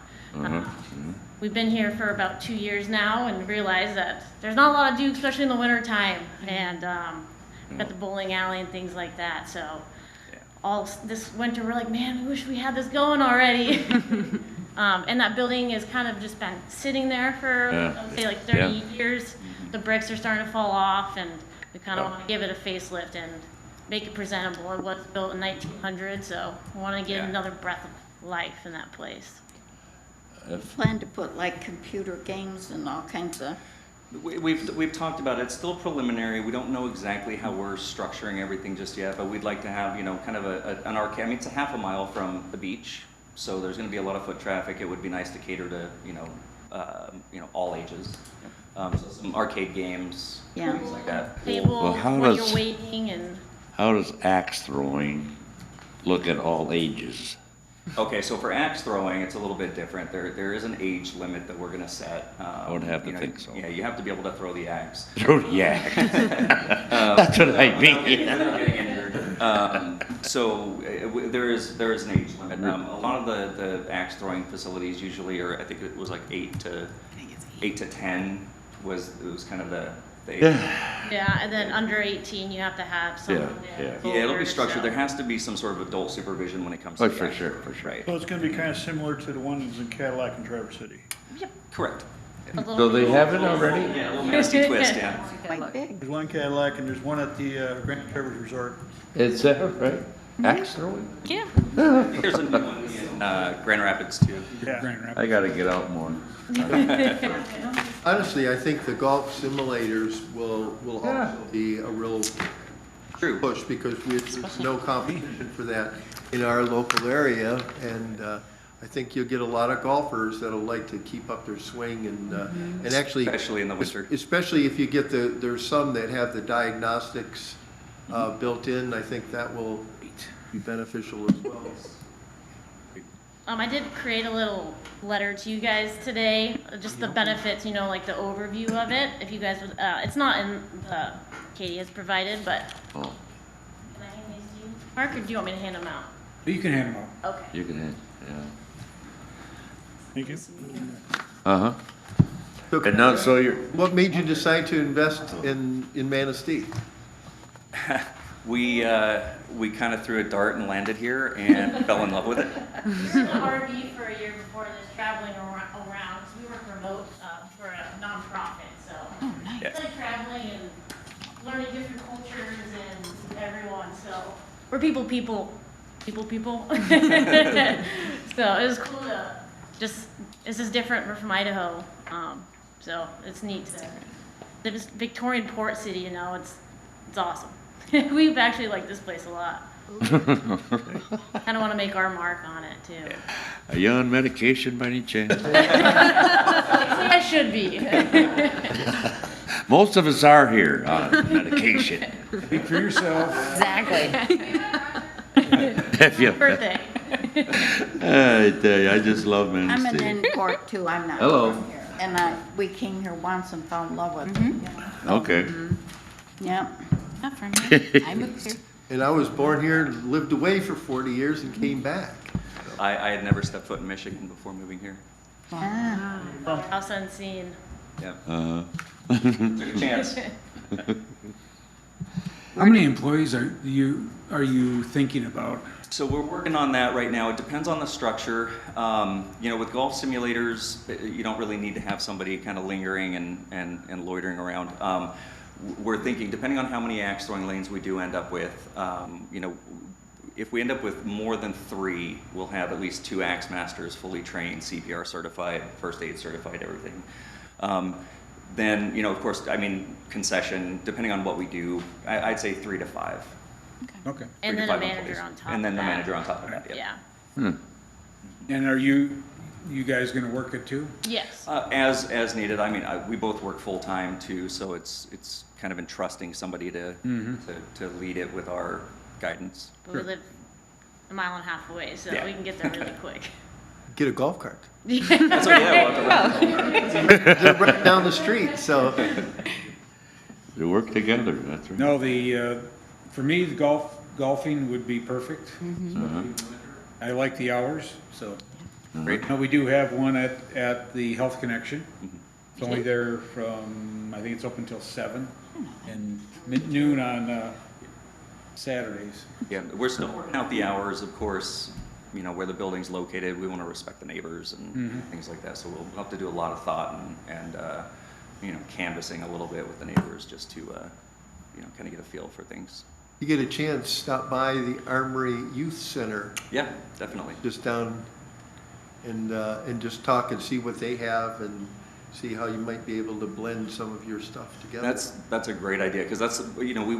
We've been here for about 2 years now and realized that there's not a lot to do, especially in the winter time. And got the bowling alley and things like that. So all this winter, we're like, man, we wish we had this going already. And that building has kind of just been sitting there for, I would say, like 30 years. The bricks are starting to fall off, and We kind of want to give it a facelift and make it presentable. It was built in 1900, so we want to give another breath of life in that place. Plan to put like computer games and all kinds of, We've talked about it. It's still preliminary. We don't know exactly how we're structuring everything just yet, but we'd like to have, you know, kind of an arcade. I mean, it's a half a mile from the beach, so there's going to be a lot of foot traffic. It would be nice to cater to, you know, all ages. So some arcade games, things like that. Table Well, how when does- you're waiting and How does axe throwing look at all ages? Okay, so for axe throwing, it's a little bit different. There is an age limit that we're going to set. I would have to you know, think so. Yeah, you have to be able to throw the axe. Throw the axe. That's what I mean. Without getting injured. So there is an age limit. A lot of the axe throwing facilities usually are, I think it was like 8 to 10 was kind of the age. yeah, and then under 18 you have to have someone there. Yeah, it'll be older, structured. so- There has to be some sort of adult supervision when it comes to Oh, the for axe sure, throwing, for sure. Right. So it's gonna be kind of similar to the ones in Cadillac and Traverse City. Correct. A little Do they bit have it already? Yeah, a little Manistee twist, yeah. quite big. There's one in Cadillac and there's one at the Grand Traverse Resort. It's that, right? Axe throwing? Yeah. There's a new one in Grand Rapids too. Yeah. Grand Rapids. I gotta get out more. Honestly, I think the golf simulators will also be a real True. push because there's no competition for that in our local area. And I think you'll get a lot of golfers that'll like to keep up their swing and actually. Especially in the winter. Especially if you get there's some that have the diagnostics built in. I think that will be beneficial as well. I did create a little letter to you guys today, just the benefits, you know, like the overview of it. If you guys would, it's not in the Katie has provided, but Oh, can I hand these to you, Mark, or do you want me to hand them out? You can hand them out. Okay. you can hit, yeah. Thank you. Uh-huh. So, And now, so you're, what made you decide to invest in Manistee? We kind of threw a dart and landed here and fell in love with it. We were in RV for a year before this, traveling around, 'cause we work remote for a nonprofit, so. Oh, nice. It's like traveling and learning different cultures and everyone, so. We're people. So it was cool to this is different, we're from Idaho, so it's neat to, this Victorian port city, you know, it's awesome. We've actually liked this place a lot. Kind of want to make our mark on it too. are you on medication by any chance? I should be. Most of us are here on medication. Speak for yourself. Exactly. If you- Birthday. I tell you, I just love I'm an Manistee. import too, I'm not Hello. from here. And we came here once and fell in love with it. you know. Okay. Yep. Not from here. I moved here. And I was born here, lived away for 40 years and came back. I had never stepped foot in Michigan before moving here. Ah. House unseen. Yeah. Uh-huh. Took a chance. How many employees are you thinking about? So we're working on that right now. It depends on the structure. You know, with golf simulators, you don't really need to have somebody kind of lingering and loitering around. We're thinking, depending on how many axe throwing lanes we do end up with, you know, if we end up with more than 3, we'll have at least 2 axe masters fully trained, CPR certified, first aid certified, everything. Then, you know, of course, I mean, concession, depending on what we do, I'd say 3 to 5. Okay. And 3 to then a 5 manager employees. on top And then of the that. manager on top of that, yeah. Yeah. And are you guys gonna work it too? Yes. As needed. I mean, we both work full time too, so it's kind of entrusting somebody to lead it with our guidance. But we live a mile and a half away, so Yeah. we can get there really quick. Get a golf cart. That's what, yeah, we'll have to run. They're right down the street, so. They work together, that's right. No, for me, the golfing would be perfect. Uh-huh. I like the hours, so. Great. No, we do have one at the Health Connection. It's only there from, I think it's open till 7 and noon on Saturdays. Yeah, we're still working out the hours, of course, you know, where the building's located. We want to respect the neighbors and things like that. So we'll have to do a lot of thought and you know, canvassing a little bit with the neighbors just to you know, kind of get a feel for things. You get a chance, stop by the Armory Youth Center, Yeah, definitely. just down and just talk and see what they have and see how you might be able to blend some of your stuff together. That's a great idea, because that's, you know, we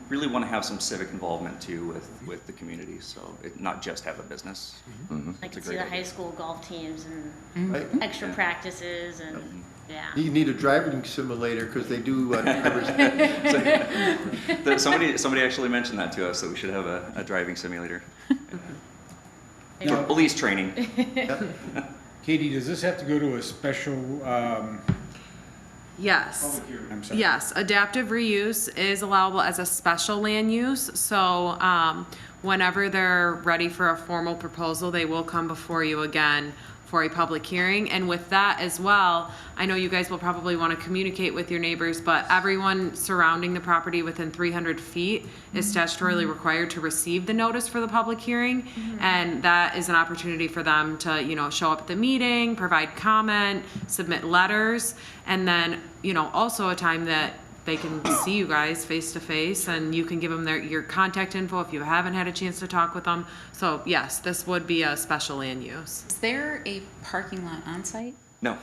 really want to have some civic involvement too with the community, so not just have a business. I can see the high school golf teams and Right? extra practices and, yeah. You need a driving simulator, because they do, Somebody actually mentioned that to us, that we should have a driving simulator. For police training. Katie, does this have to go to a special, Yes. I'm sorry. Yes, adaptive reuse is allowable as a special land use, so, whenever they're ready for a formal proposal, they will come before you again for a public hearing, and with that as well, I know you guys will probably want to communicate with your neighbors, but everyone surrounding the property within 300 feet is statutorily required to receive the notice for the public hearing, and that is an opportunity for them to, you know, show up at the meeting, provide comment, submit letters, and then, you know, also a time that they can see you guys face to face, and you can give them your contact info if you haven't had a chance to talk with them. So yes, this would be a special land use. Is there a parking lot on site? No,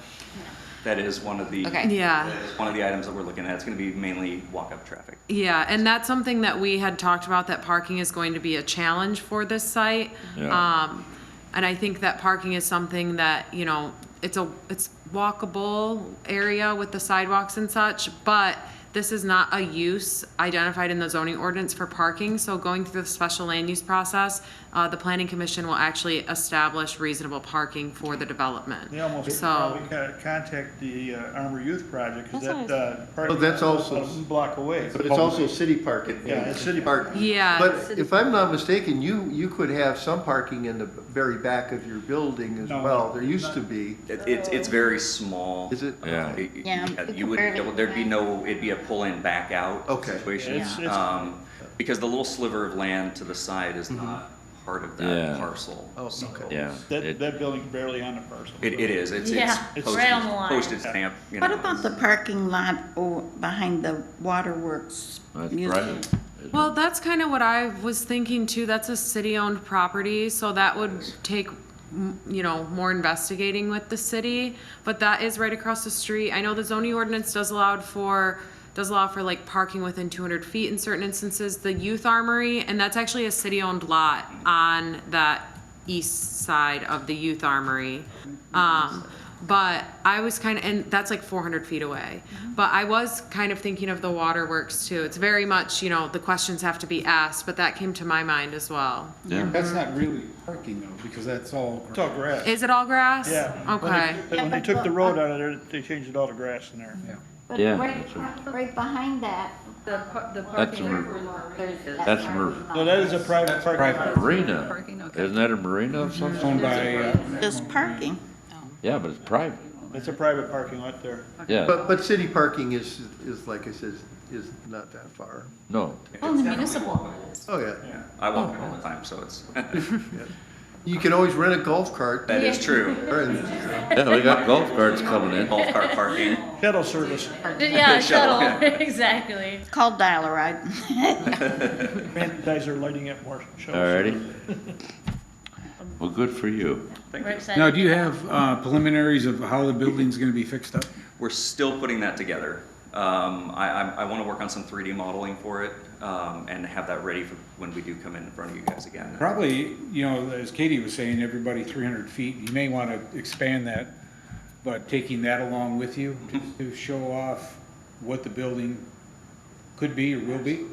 that is one of the, Okay. Yeah. that is one of the items that we're looking at. It's going to be mainly walk-up traffic. Yeah, and that's something that we had talked about, that parking is going to be a challenge for this site. Yeah. And I think that parking is something that, you know, it's walkable area with the sidewalks and such, but this is not a use identified in the zoning ordinance for parking, so going through the special land use process, the planning commission will actually establish reasonable parking for the development. They almost So, probably contact the Armor Youth Project, because That's that part Oh, that's also- a block away. but it's also city parking. Yeah, it's city parking. yeah. But if I'm not mistaken, you could have some parking in the very back of your building as No. well. There used to be. It's very small. Is it? Yeah. Yeah, You would, it'd be a pull-in back out Okay. situation. It's- Because the little sliver of land to the side is not part of that Yeah. parcel. Oh, So okay. Yeah. That building's barely on the parcel. It is, it's Yeah, postage, right on the line. postage stamp, you What know, about the parking lot behind the waterworks That's museum? private. Well, that's kind of what I was thinking too. That's a city-owned property, so that would take, you know, more investigating with the city. But that is right across the street. I know the zoning ordinance does allow for like parking within 200 feet in certain instances. The youth armory, and that's actually a city-owned lot on that east side of the youth armory. But I was kind of, and that's like 400 feet away. But I was kind of thinking of the waterworks too. It's very much, you know, the questions have to be asked, but that came to my mind as well. Yeah. That's not really parking though, because that's all. It's all grass. Is it all grass? Yeah. Okay. When they took the road out of there, they changed it all to grass in there. But Yeah, right, that's right. right behind that, That's a That's a No, that is a private parking. Private. marina. Parking, okay. Isn't that a marina of some It's sort? owned by, Just parking. Yeah, but it's private. It's a private parking lot there. Yeah. But city parking is like I said, is not that far. No. Oh, the municipal. Oh, yeah. I walk it all the time, so it's, You can always rent a golf cart. that is true. Yeah, we got golf carts coming in. Golf cart parking. Shuttle service. Yeah, Shuttle, shuttle, exactly. Called Dial-A-Ride. Guys are lighting up more shuttles. Alrighty. Well, good for you. We're excited. now, do you have preliminaries of how the building's gonna be fixed up? We're still putting that together. I want to work on some 3D modeling for it, and have that ready for when we do come in front of you guys again. Probably, you know, as Katie was saying, everybody 300 feet, you may wanna expand that, but taking that along with you to show off what the building could be or will be,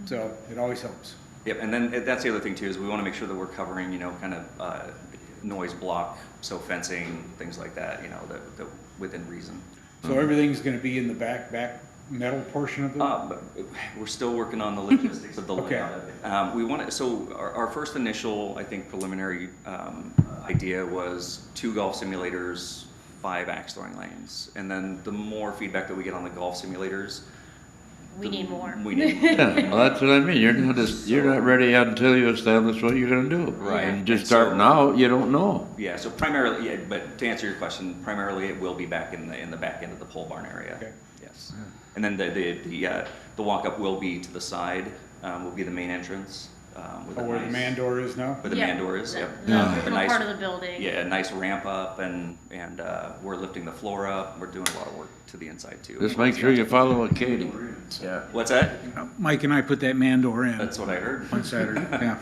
so it always helps. Yep, and then that's the other thing too, is we want to make sure that we're covering, you know, kind of noise block, so fencing, things like that, you know, that within reason. So everything's gonna be in the back metal portion of the? But we're still working on the logistics of the Okay. layout of it. We want to, so our first initial, I think, preliminary idea was 2 golf simulators, 5 axe throwing lanes. And then the more feedback that we get on the golf simulators, We need more. we need more. Yeah, well, that's what I mean. You're not ready until you establish what you're gonna do. Right. And just And so- starting out, you don't know. Yeah, so primarily, yeah, but to answer your question, primarily it will be back in the back end of the pole barn area. Okay. Yes. And then the The walk-up will be to the side, will be the main entrance. With a Where the nice- man door is now? Where the man door is, yep. The A middle nice- part of the building. Yeah, a nice ramp up, and we're lifting the floor up. We're doing a lot of work to the inside too. Just make sure you follow with Katie. Yeah. What's that? Mike and I put that man door in That's what I heard. on Saturday, yeah.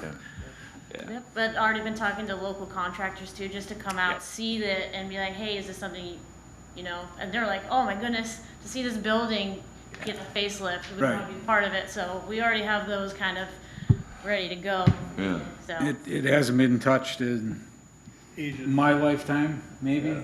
Yep, but already been talking to local contractors too, just to come out, Yep. see it, and be like, hey, is this something, you know? And they're like, oh my goodness, to see this building get a facelift, we want Right. to be part of it. So we already have those kind of ready to go. Yeah. So It hasn't been touched in Ages. my lifetime, maybe.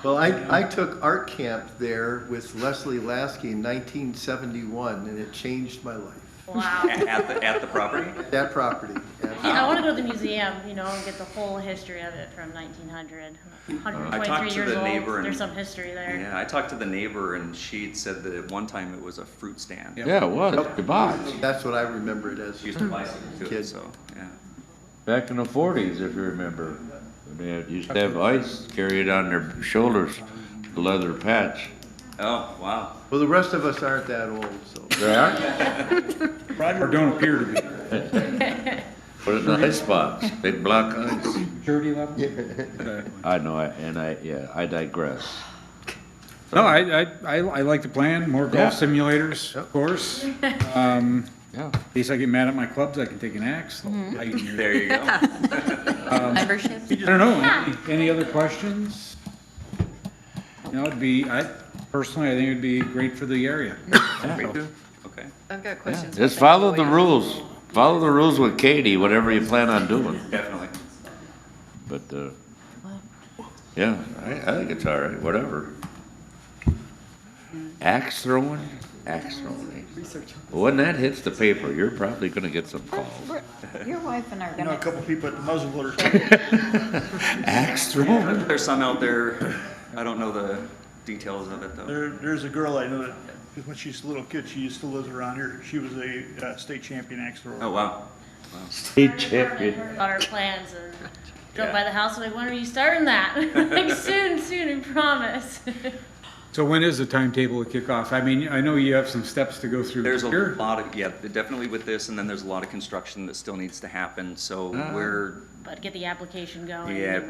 Well, I took art camp there with Leslie Lasky in 1971, and it changed my life. wow. At the property? That property. Yeah, I want to go to the museum, you know, and get the whole history of it from 1900. I 123 talked to years the old. neighbor and- There's some history there. Yeah, I talked to the neighbor, and she'd said that at one time it was a fruit stand. Yeah, it was, kibotz. That's what I remember it as. She used to buy something to it, Kid. so, yeah. Back in the 40s, if you remember. They used to have ice carried on their shoulders, the leather patch. Oh, wow. Well, the rest of us aren't that old, so. Right? Or don't appear to be. Put it in the ice box, big block ice. Purity level? Exactly. I know, I digress. No, I like the plan, more Yeah. golf simulators, of course. Yeah. In case I get mad at my clubs, I can take an axe. I can- There you go. Membership? I don't know, any other questions? You know, personally, I think it'd be great for the area. Okay. I've got questions. Just follow the rules. Follow the rules with Katie, whatever you plan on doing. Definitely. But, yeah, I think it's all right, whatever. Axe throwing? Axe throwing. When that hits the paper, you're probably gonna get some calls. Your wife and I are You know, a gonna, couple people at the muzzleloader. Axe throwing? There's some out there, I don't know the details of it though. There's a girl I know that, when she's a little kid, she used to live around here. She was a state champion axe thrower. Oh, wow. State champion. About our plans and drove Yeah. by the house. I'm like, when are you starting that? Like soon, I promise. So when is the timetable to kick off? I mean, I know you have some steps to go through There's a here. lot of, yeah, definitely with this, and then there's a lot of construction that still needs to happen, so we're, But get the application going. yeah,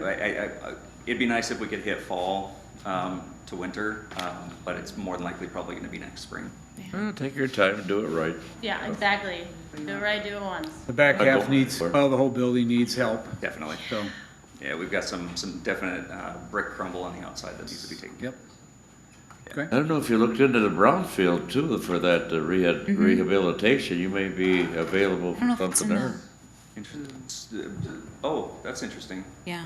it'd be nice if we could hit fall, to winter, but it's more than likely probably gonna be next spring. Take your time and do it right. Yeah, exactly. Do it right, do it once. The back I'd half go needs, for it. well, the whole building needs help, Definitely. so, Yeah, we've got some definite, brick crumble on the outside that needs to be taken. yep. I don't know if you looked into the brownfield too, for that rehabilitation, you may be available I don't know for if it's something in there. Interesting. Oh, that's interesting. Yeah.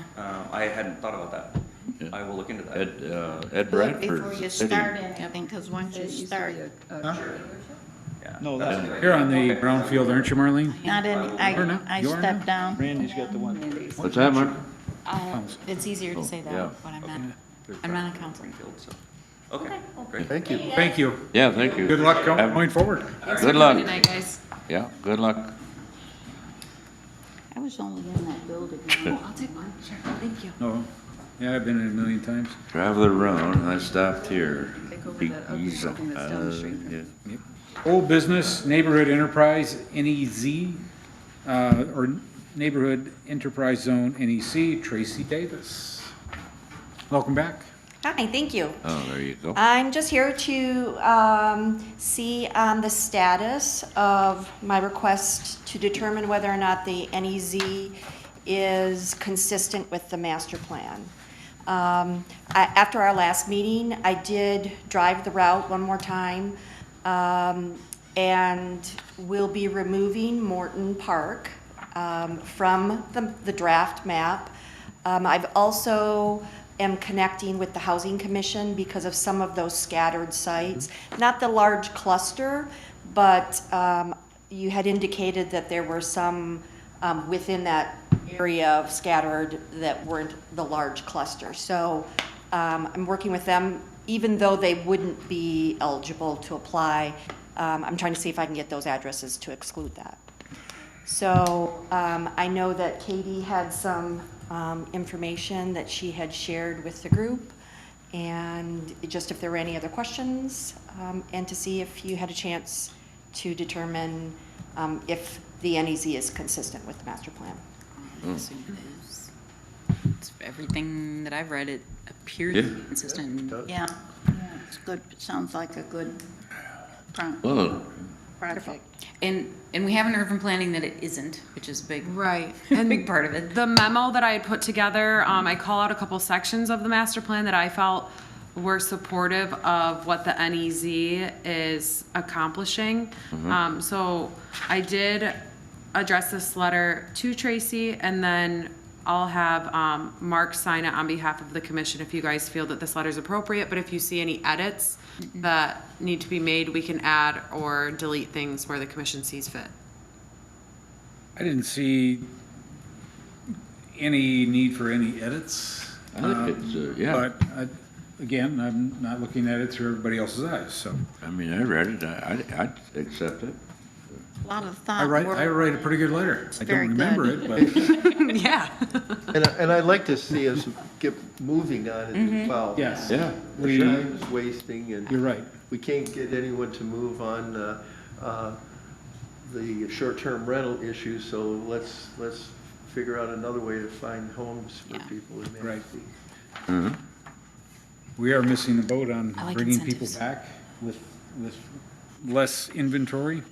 I hadn't thought about that. Yeah. I will look into that. Ed before Bradford. you start anything, because once you start, Yeah. No, that's, You're on the brownfield, aren't you, Marlene? not any, Or no, I you are stepped now? down. Randy's got the one. What's that, Mark? It's easier to say yeah. that, but I'm not a counselor. Springfield, so, okay, great. Thank you. Thank you. Yeah, thank you. Good luck Have- going forward. Good luck. Good night, guys. Yeah, good luck. I was only in that building. I'll take one. Sure. Thank you. No, yeah, I've been in a million times. Travel around, and I stopped here. Take over that ugly building that's down the street. Yeah. Old Business Neighborhood Enterprise, NEZ, or Neighborhood Enterprise Zone, NEC, Tracy Davis. Welcome back. Hi, thank you. Oh, there you go. I'm just here to see the status of my request to determine whether or not the NEZ is consistent with the master plan. After our last meeting, I did drive the route one more time, and we'll be removing Morton Park from the draft map. I've also am connecting with the Housing Commission because of some of those scattered sites. Not the large cluster, but you had indicated that there were some within that area of scattered that weren't the large cluster. So I'm working with them, even though they wouldn't be eligible to apply. I'm trying to see if I can get those addresses to exclude that. So I know that Katie had some information that she had shared with the group, and just if there were any other questions, and to see if you had a chance to determine if the NEZ is consistent with the master plan. I assume it is. It's everything that I've read, it appears Yeah. consistent. Yeah, it's good, it sounds like a good Well, project. And we haven't heard from planning that it isn't, which is big. Right. Big part of it. The memo that I had put together, I call out a couple sections of the master plan that I felt were supportive of what the NEZ is accomplishing. So I did address this letter to Tracy, and then I'll have Mark sign it on behalf of the commission if you guys feel that this letter is appropriate. But if you see any edits that need to be made, we can add or delete things where the commission sees fit. I didn't see any need for any edits. I think it's, yeah. But again, I'm not looking at it through everybody else's eyes, so. I mean, I read it, I'd accept it. A lot of thought. I write a pretty good letter. I very don't remember good. it, but Yeah. And I'd like to see us get moving on it as well. yes. Yeah, for The sure. time is wasting, and You're right. we can't get anyone to move on the short-term rental issue, so let's figure out another way to find homes for Yeah. people in Right. Manistee. We are missing the boat on I like bringing people incentives. back with less inventory.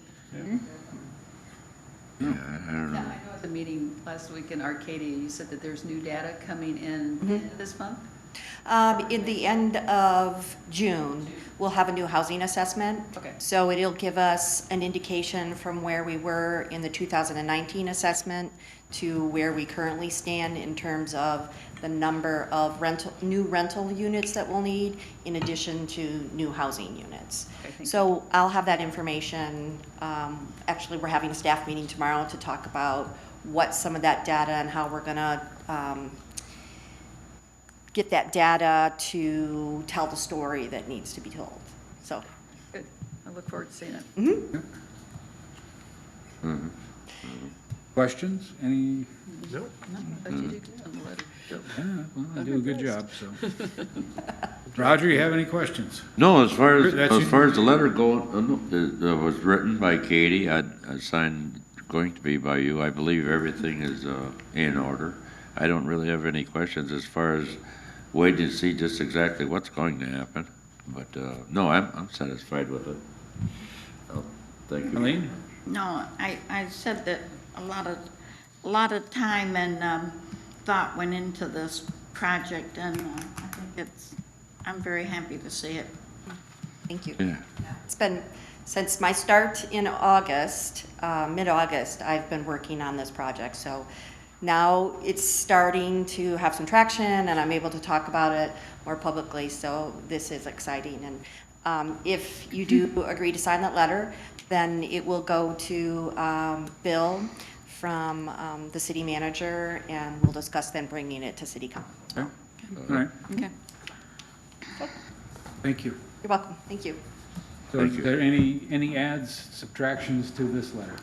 Yeah, I don't Yeah, know. I know at the meeting last week in Arcadia, you said that there's new data coming in this month? In the end of June, we'll have a new housing assessment. Okay. So it'll give us an indication from where we were in the 2019 assessment to where we currently stand in terms of the number of new rental units that we'll need, in addition to new housing units. Okay, thank So I'll have that information. Actually, we're having a staff meeting tomorrow to talk about what some of that data and how we're gonna get that data to tell the story that needs to be told. So, Good. I look forward to seeing it. Questions? Any? Nope. No, I thought you did good on the letter. Yeah, well, I do a good job, so. Roger, you have any questions? No, as far as That's the letter going, it was written by Katie, I signed, going to be by you. I believe everything is in order. I don't really have any questions as far as waiting to see just exactly what's going to happen. But, no, I'm satisfied with it. Oh, thank you. Arlene? No, I said that a lot of time and thought went into this project, and I think I'm very happy to see it. thank you. Yeah. It's been, since my start in August, mid-August, I've been working on this project. So now it's starting to have some traction, and I'm able to talk about it more publicly. So this is exciting. And if you do agree to sign that letter, then it will go to Bill from the city manager, and we'll discuss then bringing it to city council. Yeah. All right, Okay. thank you. You're welcome. Thank you. So Thank is you. there any adds, subtractions to this letter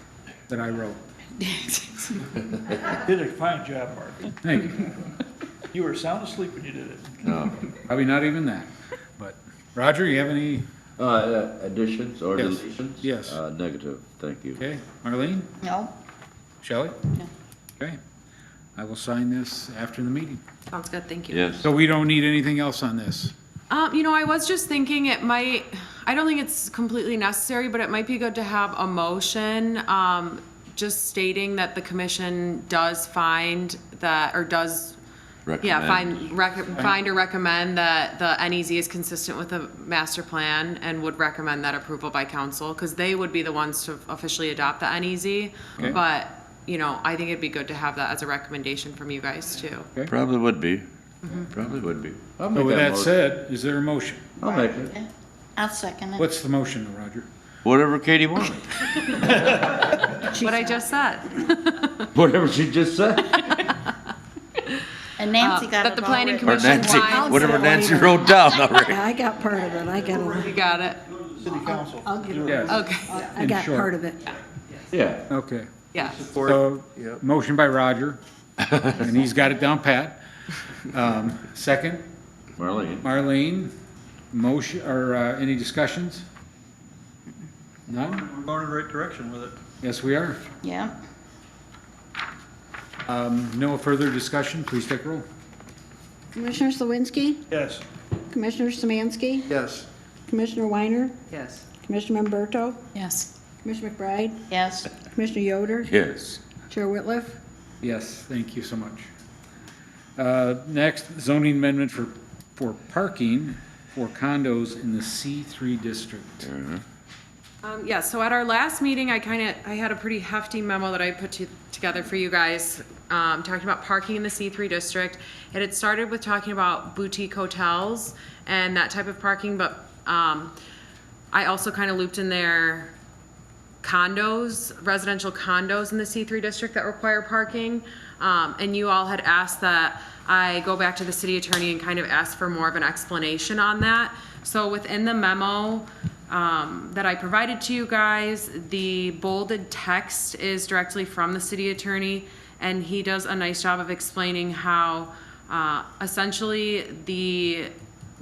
that I wrote? Did a fine job, Mark. Thank you. You were sound asleep when you did it. No. Probably not even that, but Roger, you have any? Additions or Yes. deletions? Yes. Negative, thank you. Okay, Marlene? No? Shelley? No. Okay, I will sign this after the meeting. Sounds good, thank you. Yes. So we don't need anything else on this? I was just thinking I don't think it's completely necessary, but it might be good to have a motion, just stating that the commission does find that, or does, yeah, find or recommend that the NEZ is consistent with the master plan and would recommend that approval by council, because they would be the ones to officially adopt the NEZ. Okay. But, I think it'd be good to have that as a recommendation from you guys too. Probably would be. Probably would be. I'll So make with that motion. said, is there a motion? I'll make it. Okay. I'll second it. What's the motion, Roger? Whatever Katie wanted. What I just said. Whatever she just said. And Nancy got That it the planning already. Or commission Nancy, finds. whatever Nancy wrote down already. Yeah, I got part of it. I got You got it. City council. I'll get it. Yes. Okay, I In got short. part of it. Yeah. Okay, yeah. so, Yep. motion by Roger, and he's got it down pat. Second, Marlene. Marlene, motion, or any discussions? No? We're going in the right direction with it. Yes, we are. Yeah. No further discussion, please take roll. Commissioner Slawinski, Yes. Commissioner Samansky, Yes. Commissioner Weiner, Yes. Commissioner Umberto, Yes. Commissioner McBride, Yes. Commissioner Yoder, Yes. Chair Whitliff. Yes, thank you so much. Next, zoning amendment for parking for condos in the C3 district. Yeah, so at our last meeting, I had a pretty hefty memo that I put together for you guys, talking about parking in the C3 district. It had started with talking about boutique hotels and that type of parking, but I also kind of looped in there condos, residential condos in the C3 district that require parking. And you all had asked that I go back to the city attorney and kind of ask for more of an explanation on that. So within the memo that I provided to you guys, the bolded text is directly from the city attorney, and he does a nice job of explaining how essentially the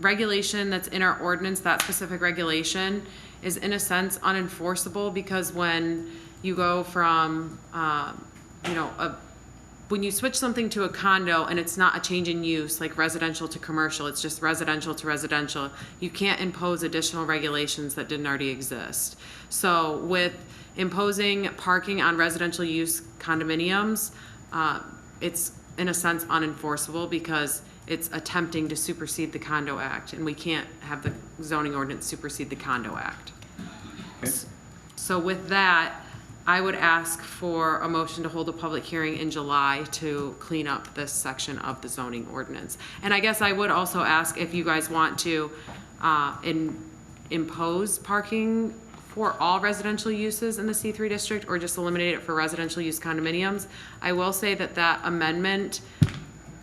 regulation that's in our ordinance, that specific regulation, is in a sense unenforceable, because when you go from, when you switch something to a condo and it's not a change in use, like residential to commercial, it's just residential to residential, you can't impose additional regulations that didn't already exist. So with imposing parking on residential use condominiums, it's in a sense unenforceable because it's attempting to supersede the Condo Act, and we can't have the zoning ordinance supersede the Condo Act. So with that, I would ask for a motion to hold a public hearing in July to clean up this section of the zoning ordinance. And I guess I would also ask if you guys want to impose parking for all residential uses in the C3 district, or just eliminate it for residential use condominiums. I will say that that amendment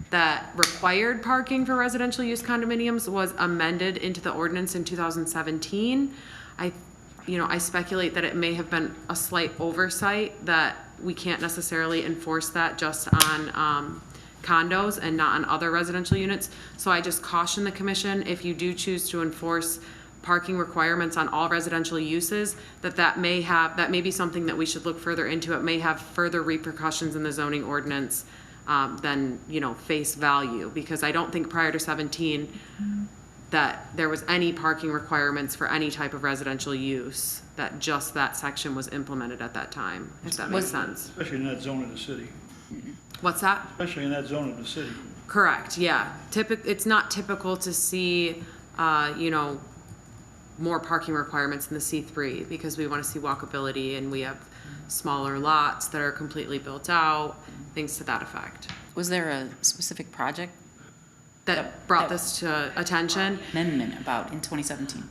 that required parking for residential use condominiums was amended into the ordinance in 2017. I speculate that it may have been a slight oversight, that we can't necessarily enforce that just on condos and not on other residential units. So I just caution the commission, if you do choose to enforce parking requirements on all residential uses, that may be something that we should look further into. It may have further repercussions in the zoning ordinance than, face value, because I don't think prior to 17 that there was any parking requirements for any type of residential use, that just that section was implemented at that time, if that makes sense. Especially in that zone of the city. What's that? Especially in that zone of the city. Correct, yeah. It's not typical to see, more parking requirements in the C3, because we want to see walkability, and we have smaller lots that are completely built out, things to that effect. Was there a specific project That brought this to attention? amendment about in 2017?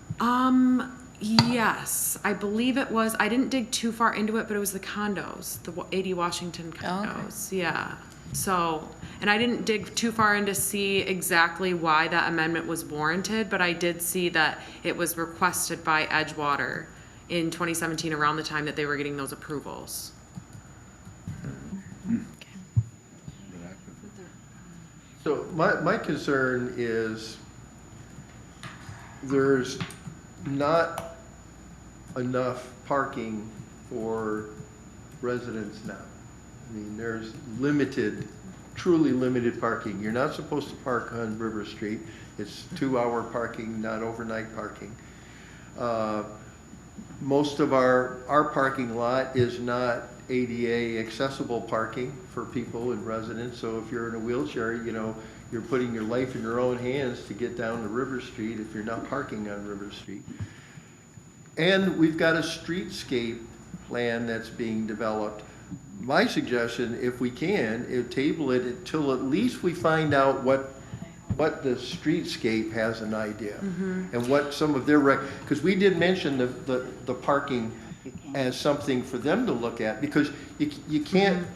Yes, I believe it was. I didn't dig too far into it, but it was the condos, the 80 Washington condos. Yeah. So, and I didn't dig too far in to see exactly why that amendment was warranted, but I did see that it was requested by Edgewater in 2017, around the time that they were getting those approvals. So my concern is there's not enough parking for residents now. I mean, there's truly limited parking. You're not supposed to park on River Street. It's 2-hour parking, not overnight parking. Most of our parking lot is not ADA accessible parking for people and residents. So if you're in a wheelchair, you're putting your life in your own hands to get down to River Street if you're not parking on River Street. And we've got a streetscape plan that's being developed. My suggestion, if we can, is table it until at least we find out what the streetscape has an idea, and what some of their because we did mention the parking as something for them to look at, because you can't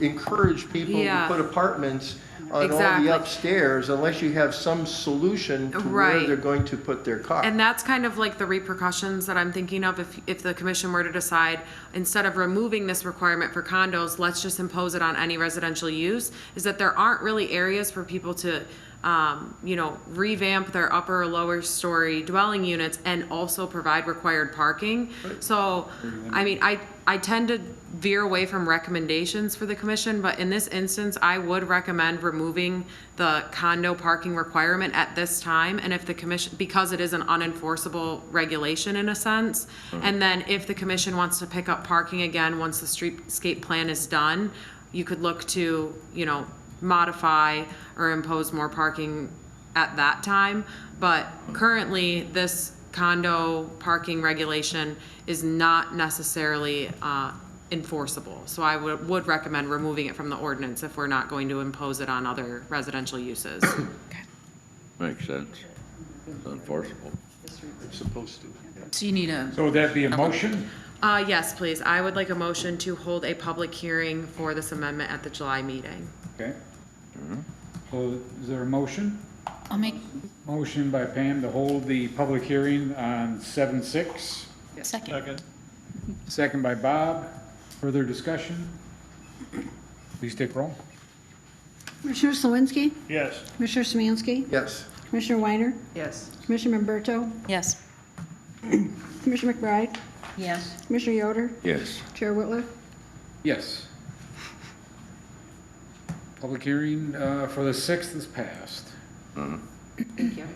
encourage people to put apartments on all the upstairs unless you have some solution to where they're going to put their car. And that's kind of like the repercussions that I'm thinking of if the commission were to decide, instead of removing this requirement for condos, let's just impose it on any residential use, is that there aren't really areas for people to revamp their upper or lower story dwelling units and also provide required parking. So, I mean, I tend to veer away from recommendations for the commission, but in this instance, I would recommend removing the condo parking requirement at this time. And if the commission, because it is an unenforceable regulation in a sense, and then if the commission wants to pick up parking again, once the streetscape plan is done, you could look to, modify or impose more parking at that time. But currently, this condo parking regulation is not necessarily enforceable. So I would recommend removing it from the ordinance if we're not going to impose it on other residential uses. Makes sense. It's enforceable. It's supposed to. So you need a, So would that be a motion? Yes, please. I would like a motion to hold a public hearing for this amendment at the July meeting. Okay. So is there a motion? I'll make, Motion by Pam to hold the public hearing on 7/6. second. Second. Second by Bob. Further discussion? Please take roll. Commissioner Slawinski, Yes. Commissioner Smansky, Yes. Commissioner Weiner, Yes. Commissioner Memberto, Yes. Commissioner McBride, Yes. Commissioner Yoder, Yes. Chair Whitliff. Yes. Public hearing for the 6th is passed. Thank you.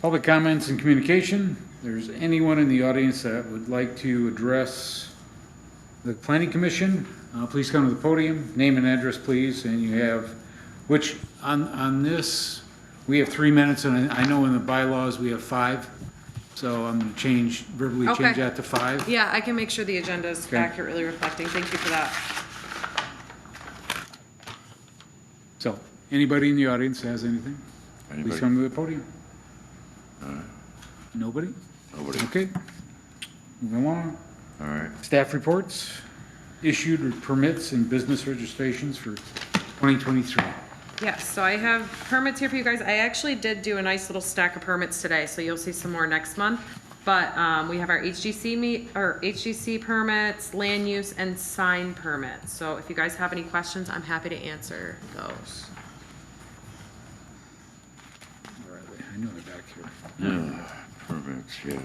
Public comments and communication. If there's anyone in the audience that would like to address the planning commission, please come to the podium. Name and address, please, and you have, which on this, we have 3 minutes, and I know in the bylaws we have 5. So I'm gonna verbally change Okay. that to 5. Yeah, I can make sure the agenda is Okay. accurately reflecting. Thank you for that. So, anybody in the audience has anything? Please Anybody? come to the podium. Nobody? Nobody. Okay. Moving along. All right. Staff reports, issued permits and business registrations for 2023. Yes, so I have permits here for you guys. I actually did do a nice little stack of permits today, so you'll see some more next month. But we have our HGC permits, land use, and sign permits. So if you guys have any questions, I'm happy to answer those. Where are they? I know they're back here. Yeah, permits, yeah.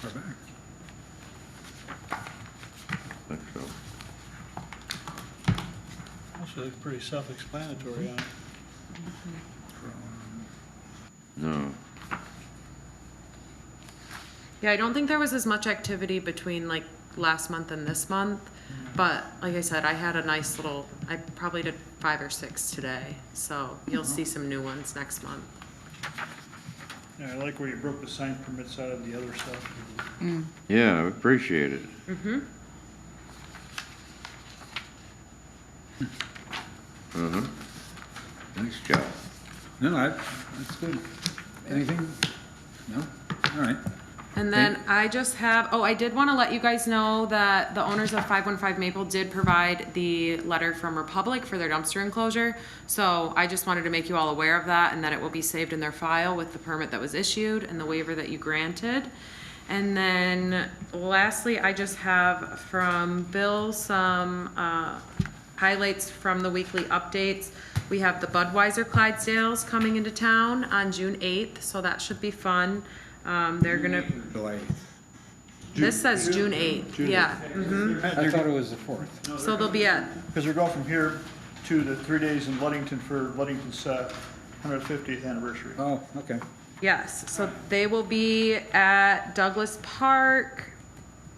They're back. Think so. Also, it's pretty self-explanatory on it. No. Yeah, I don't think there was as much activity between like last month and this month. But like I said, I had a nice little, I probably did 5 or 6 today. So you'll see some new ones next month. Yeah, I like where you broke the sign permits out of the other stuff. Yeah, I appreciate it. Nice job. No, that's good. Anything? No? All right. And then I just have, I did want to let you guys know that the owners of 515 Maple did provide the letter from Republic for their dumpster enclosure. So I just wanted to make you all aware of that and that it will be saved in their file with the permit that was issued and the waiver that you granted. And then lastly, I just have from Bill some highlights from the weekly updates. We have the Budweiser Clydesdales coming into town on June 8th, so that should be fun. They're gonna, July 8th. this says June 8th, yeah. I thought it was the 4th. So they'll be at, Because they're going from here to the 3 days in Ludington for Ludington's 150th anniversary. Oh, okay. yes, so they will be at Douglas Park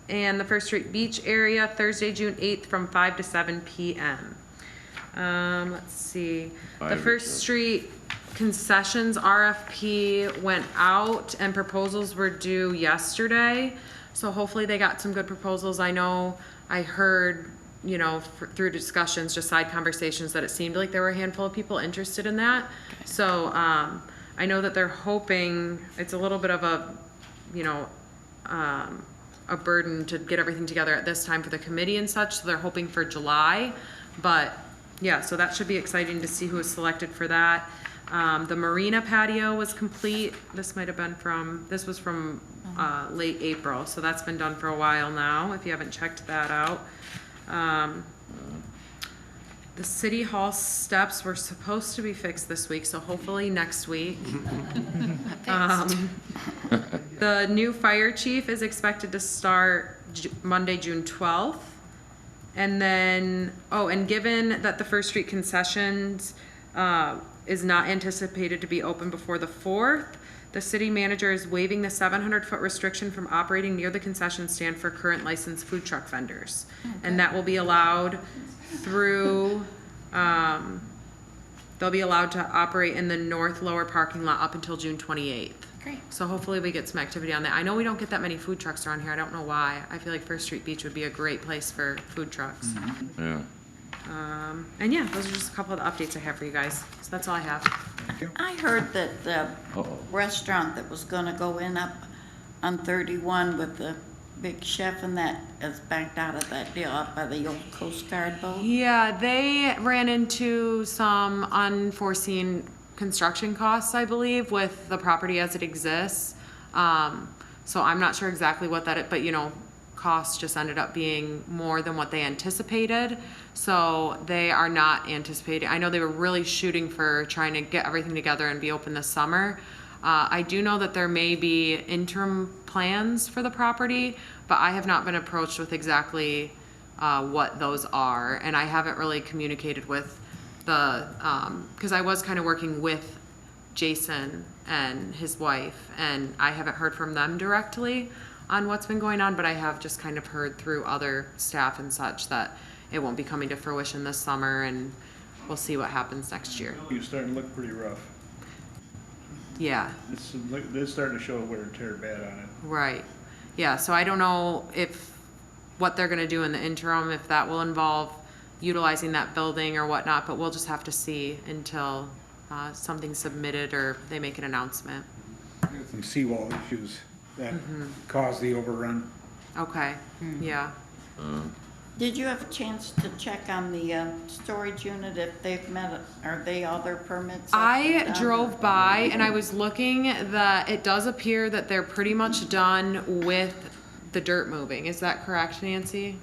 and the First Street Beach area Thursday, June 8th from 5 to 7 p.m. Let's see, the 5 to First 7. Street concessions RFP went out and proposals were due yesterday. So hopefully they got some good proposals. I know I heard, through discussions, just side conversations, that it seemed like there were a handful of people interested in that. So, I know that they're hoping, it's a little bit of a burden to get everything together at this time for the committee and such. So they're hoping for July, but yeah, so that should be exciting to see who is selected for that. The marina patio was complete. This might have been this was from late April, so that's been done for a while now, if you haven't checked that out. The city hall steps were supposed to be fixed this week, so hopefully next week. The new fire chief is expected to start Monday, June 12th. And then, and given that the First Street concessions is not anticipated to be open before the 4th, the city manager is waiving the 700-foot restriction from operating near the concession stand for current licensed food truck vendors. And that will be allowed through, they'll be allowed to operate in the north lower parking lot up until June 28th. Great. So hopefully we get some activity on that. I know we don't get that many food trucks around here. I don't know why. I feel like First Street Beach would be a great place for food trucks. Yeah. And yeah, those are just a couple of the updates I have for you guys. So that's all I have. I heard that the Uh-oh. restaurant that was gonna go in up on 31 with the big chef and that is backed out of that deal up by the old Coast Guard boat. Yeah, they ran into some unforeseen construction costs, I believe, with the property as it exists. So I'm not sure exactly what that is, but costs just ended up being more than what they anticipated. So they are not anticipating. I know they were really shooting for trying to get everything together and be open this summer. I do know that there may be interim plans for the property, but I have not been approached with exactly what those are. And I haven't really communicated with the, because I was kind of working with Jason and his wife, and I haven't heard from them directly on what's been going on, but I have just kind of heard through other staff and such that it won't be coming to fruition this summer, and we'll see what happens next year. It's starting to look pretty rough. Yeah. It's starting to show wear and tear bad on it. Right. Yeah, so I don't know what they're gonna do in the interim, if that will involve utilizing that building or whatnot, but we'll just have to see until something's submitted or they make an announcement. Some seawall issues that caused the overrun. Okay, yeah. Did you have a chance to check on the storage unit if they've met, are they all their permits? I drove by and I was looking that it does appear that they're pretty much done with the dirt moving. Is that correct, Nancy?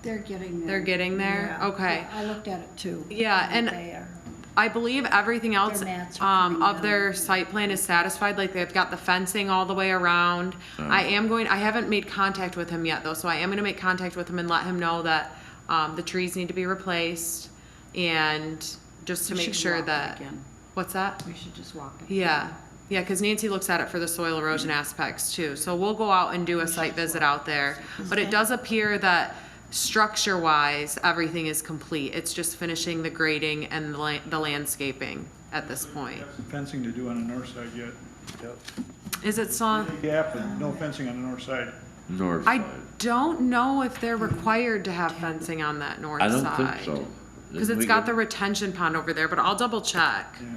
They're getting there. They're getting there? Yeah. Okay. I looked at it too. Yeah, and They are. I believe everything else Their mats are coming of down. their site plan is satisfied, like they've got the fencing all the way around. I haven't made contact with him yet though, so I am gonna make contact with him and let him know that the trees need to be replaced and just to We make should sure walk it that. again. What's that? We should just walk it. Yeah, yeah, because Nancy looks at it for the soil erosion aspects too. So we'll go out and do a site visit out there. But it does appear that structure-wise, everything is complete. It's just finishing the grading and the landscaping at this point. Got some fencing to do on the north side yet. Is it still? Gap and no fencing on the north side. North I side. don't know if they're required to have fencing on that north I side. don't think so. Because it's got the retention pond over there, but I'll double check. Yeah.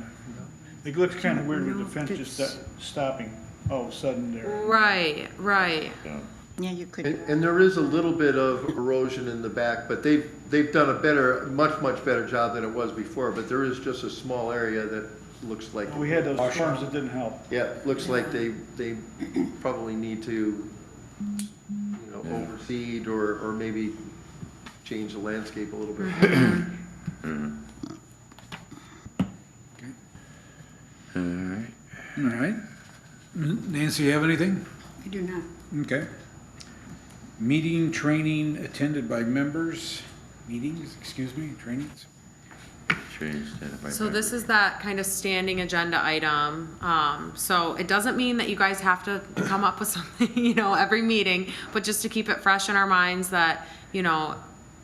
It looks kind of weird with the fence just stopping all of a sudden there. Right, right. Yeah. Yeah, you could. And there is a little bit of erosion in the back, but they've done a much better job than it was before, but there is just a small area that looks like. We had those storms that didn't help. Yeah, looks like they probably need to, overseed or maybe change the landscape a little bit. All right. Nancy, you have anything? I do not. Okay. Meeting, training attended by members, trainings. Changed it. So this is that kind of standing agenda item. So it doesn't mean that you guys have to come up with something, every meeting, but just to keep it fresh in our minds that,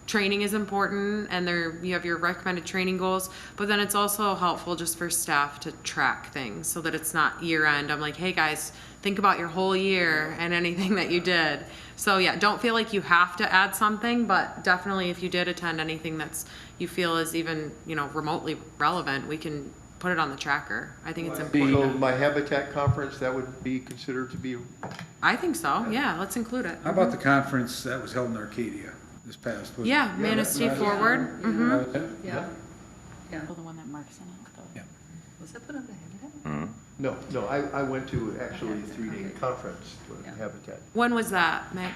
training is important and you have your recommended training goals, but then it's also helpful just for staff to track things so that it's not year end. I'm like, hey guys, think about your whole year and anything that you did. So yeah, don't feel like you have to add something, but definitely if you did attend anything you feel is even, remotely relevant, we can put it on the tracker. I think it's So important. my Habitat conference, that would be considered to be. I think so, yeah, let's include it. How about the conference that was held in Arcadia this past? Yeah, Manistee Forward. Yeah. Yeah. Well, the one that Mark's in it, though. Yeah. Was that put up ahead? No, I went to actually a 3-day conference with Yeah. Habitat. When was that, Meg?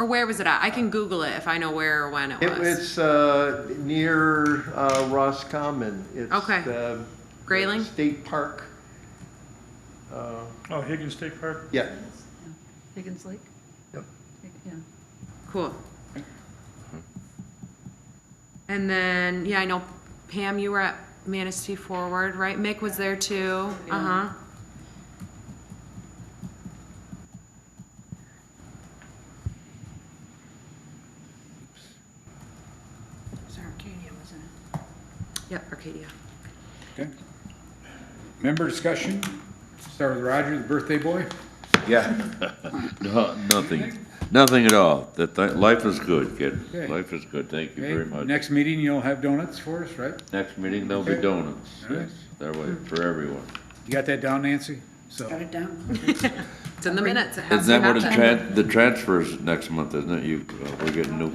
Or where was it at? I can Google it if I know where or when it was. It's near Roscommon. It's Okay. the Grayling? State Park. Oh, Higgins State Park? Yeah. Higgins Lake? Yep. Yeah. Cool. And then, yeah, I know Pam, you were at Manistee Forward, right? Mick was there too. Uh-huh. It's Arcadia, wasn't it? Yep, Arcadia. Okay. Member discussion? Start with Roger, the birthday boy. Yeah. No, nothing at all. Life is good, kid. Okay. Life is good. Thank you Okay, very much. next meeting, you'll have donuts for us, right? Next meeting, there'll be Okay. donuts. All right. Yes, that way, for everyone. You got that down, Nancy? So, Got it down? It's in the minutes. It has Isn't to that what happen. the transfers next month, isn't it? We're getting new.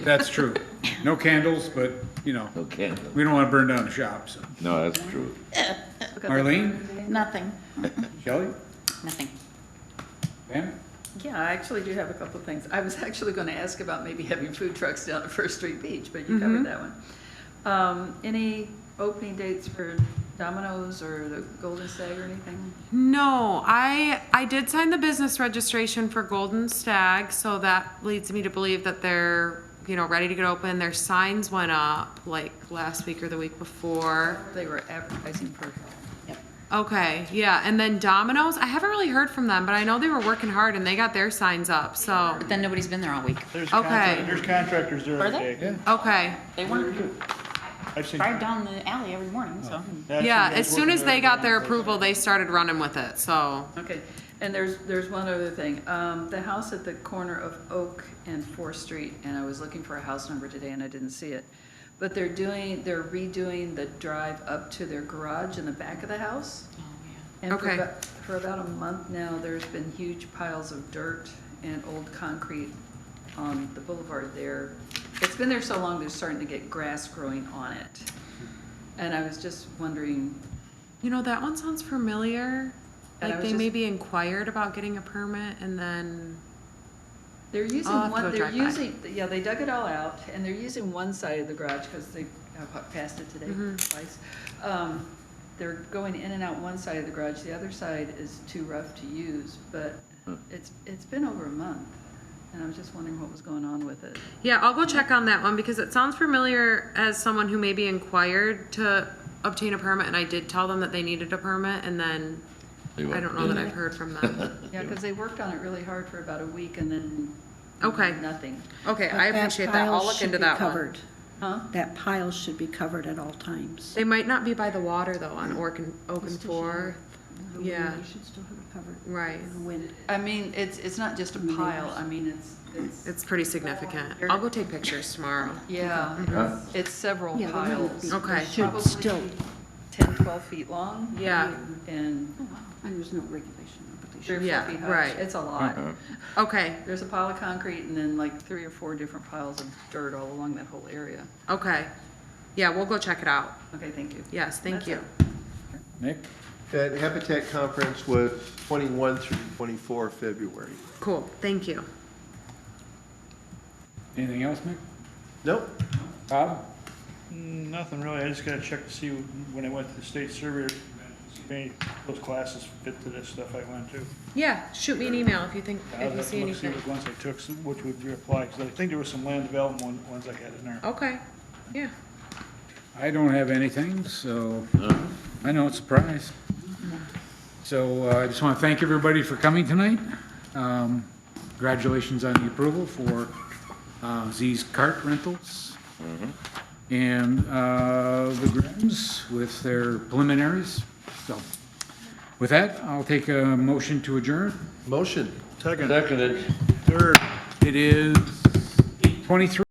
that's true. No candles, but, you know, Okay. we don't want to burn down the shop, so. No, that's true. Marlene? Nothing. Shelley? Nothing. Pam? Yeah, I actually do have a couple of things. I was actually going to ask about maybe having food trucks down at First Street Beach, but you covered that one. Any opening dates for Domino's or the Golden Stag or anything? No, I did sign the business registration for Golden Stag, so that leads me to believe that they're, you know, ready to get open. Their signs went up like last week or the week before. They were advertising for, Okay, yeah, and then Domino's, I haven't really heard from them, but I know they were working hard and they got their signs up, so, But then nobody's been there all week. There's Okay. there's contractors there Are every they? day. okay. They weren't, I've seen. drive down the alley every morning, so. I've seen Yeah, guys as soon working as there they got every their day. approval, they started running with it, so. okay. And there's one other thing. The house at the corner of Oak and 4th Street, and I was looking for a house number today and I didn't see it. But they're redoing the drive up to their garage in the back of the house. Oh, yeah. And Okay. for about a month now, there's been huge piles of dirt and old concrete on the boulevard there. It's been there so long, they're starting to get grass growing on it. And I was just wondering, You know, that one sounds familiar. And I Like was they just- maybe inquired about getting a permit and then, they're using I'll have to one, go they're drive by. using, yeah, they dug it all out, and they're using one side of the garage, because they, I passed it today twice. They're going in and out one side of the garage, the other side is too rough to use, but it's been over a month, and I was just wondering what was going on with it. yeah, I'll go check on that one because it sounds familiar as someone who maybe inquired to obtain a permit and I did tell them that they needed a permit and then I don't know that I've heard from them. Yeah, because they worked on it really hard for about a week, and then Okay. nothing. Okay, But I appreciate that. I'll look into that one. Covered. Huh? That pile should be covered at all times. They might not be by the water though on Oak and Fourth. The Yeah. wind, you should still have it covered. Right. The wind. I mean, it's not just a pile, I mean, It's pretty significant. I'll go take pictures tomorrow. yeah, Huh? it's several Yeah, the wind would piles. be- Okay. Should Probably still, 10, 12 feet long. Yeah. And oh wow, and there's no regulation, but they 3 should. or 4 Yeah, feet high. right. It's a lot. Okay, There's a pile of concrete and then like 3 or 4 different piles of dirt all along that whole area. okay. Yeah, we'll go check it out. Okay, thank you. Yes, thank That's you. it. Nick? That Habitat Conference was 21 through 24 February. Cool, thank you. Anything else, Nick? Nope. Bob? Nothing really, I just gotta check to see when I went to the state surveyor, see if any of those classes fit to this stuff I went to. Yeah, shoot me an email if you think, I'll if you have see to look, see anything. what ones I took, which would reapply, because I think there was some land development ones I had in there. Okay, yeah. I don't have anything, so, I know, it's a surprise. So I just want to thank everybody for coming tonight. Congratulations on the approval for Z's Cart Rentals. And the Grims with their preliminaries. So with that, I'll take a motion to adjourn. Motion. Second, Seconded. third. It is 8:23.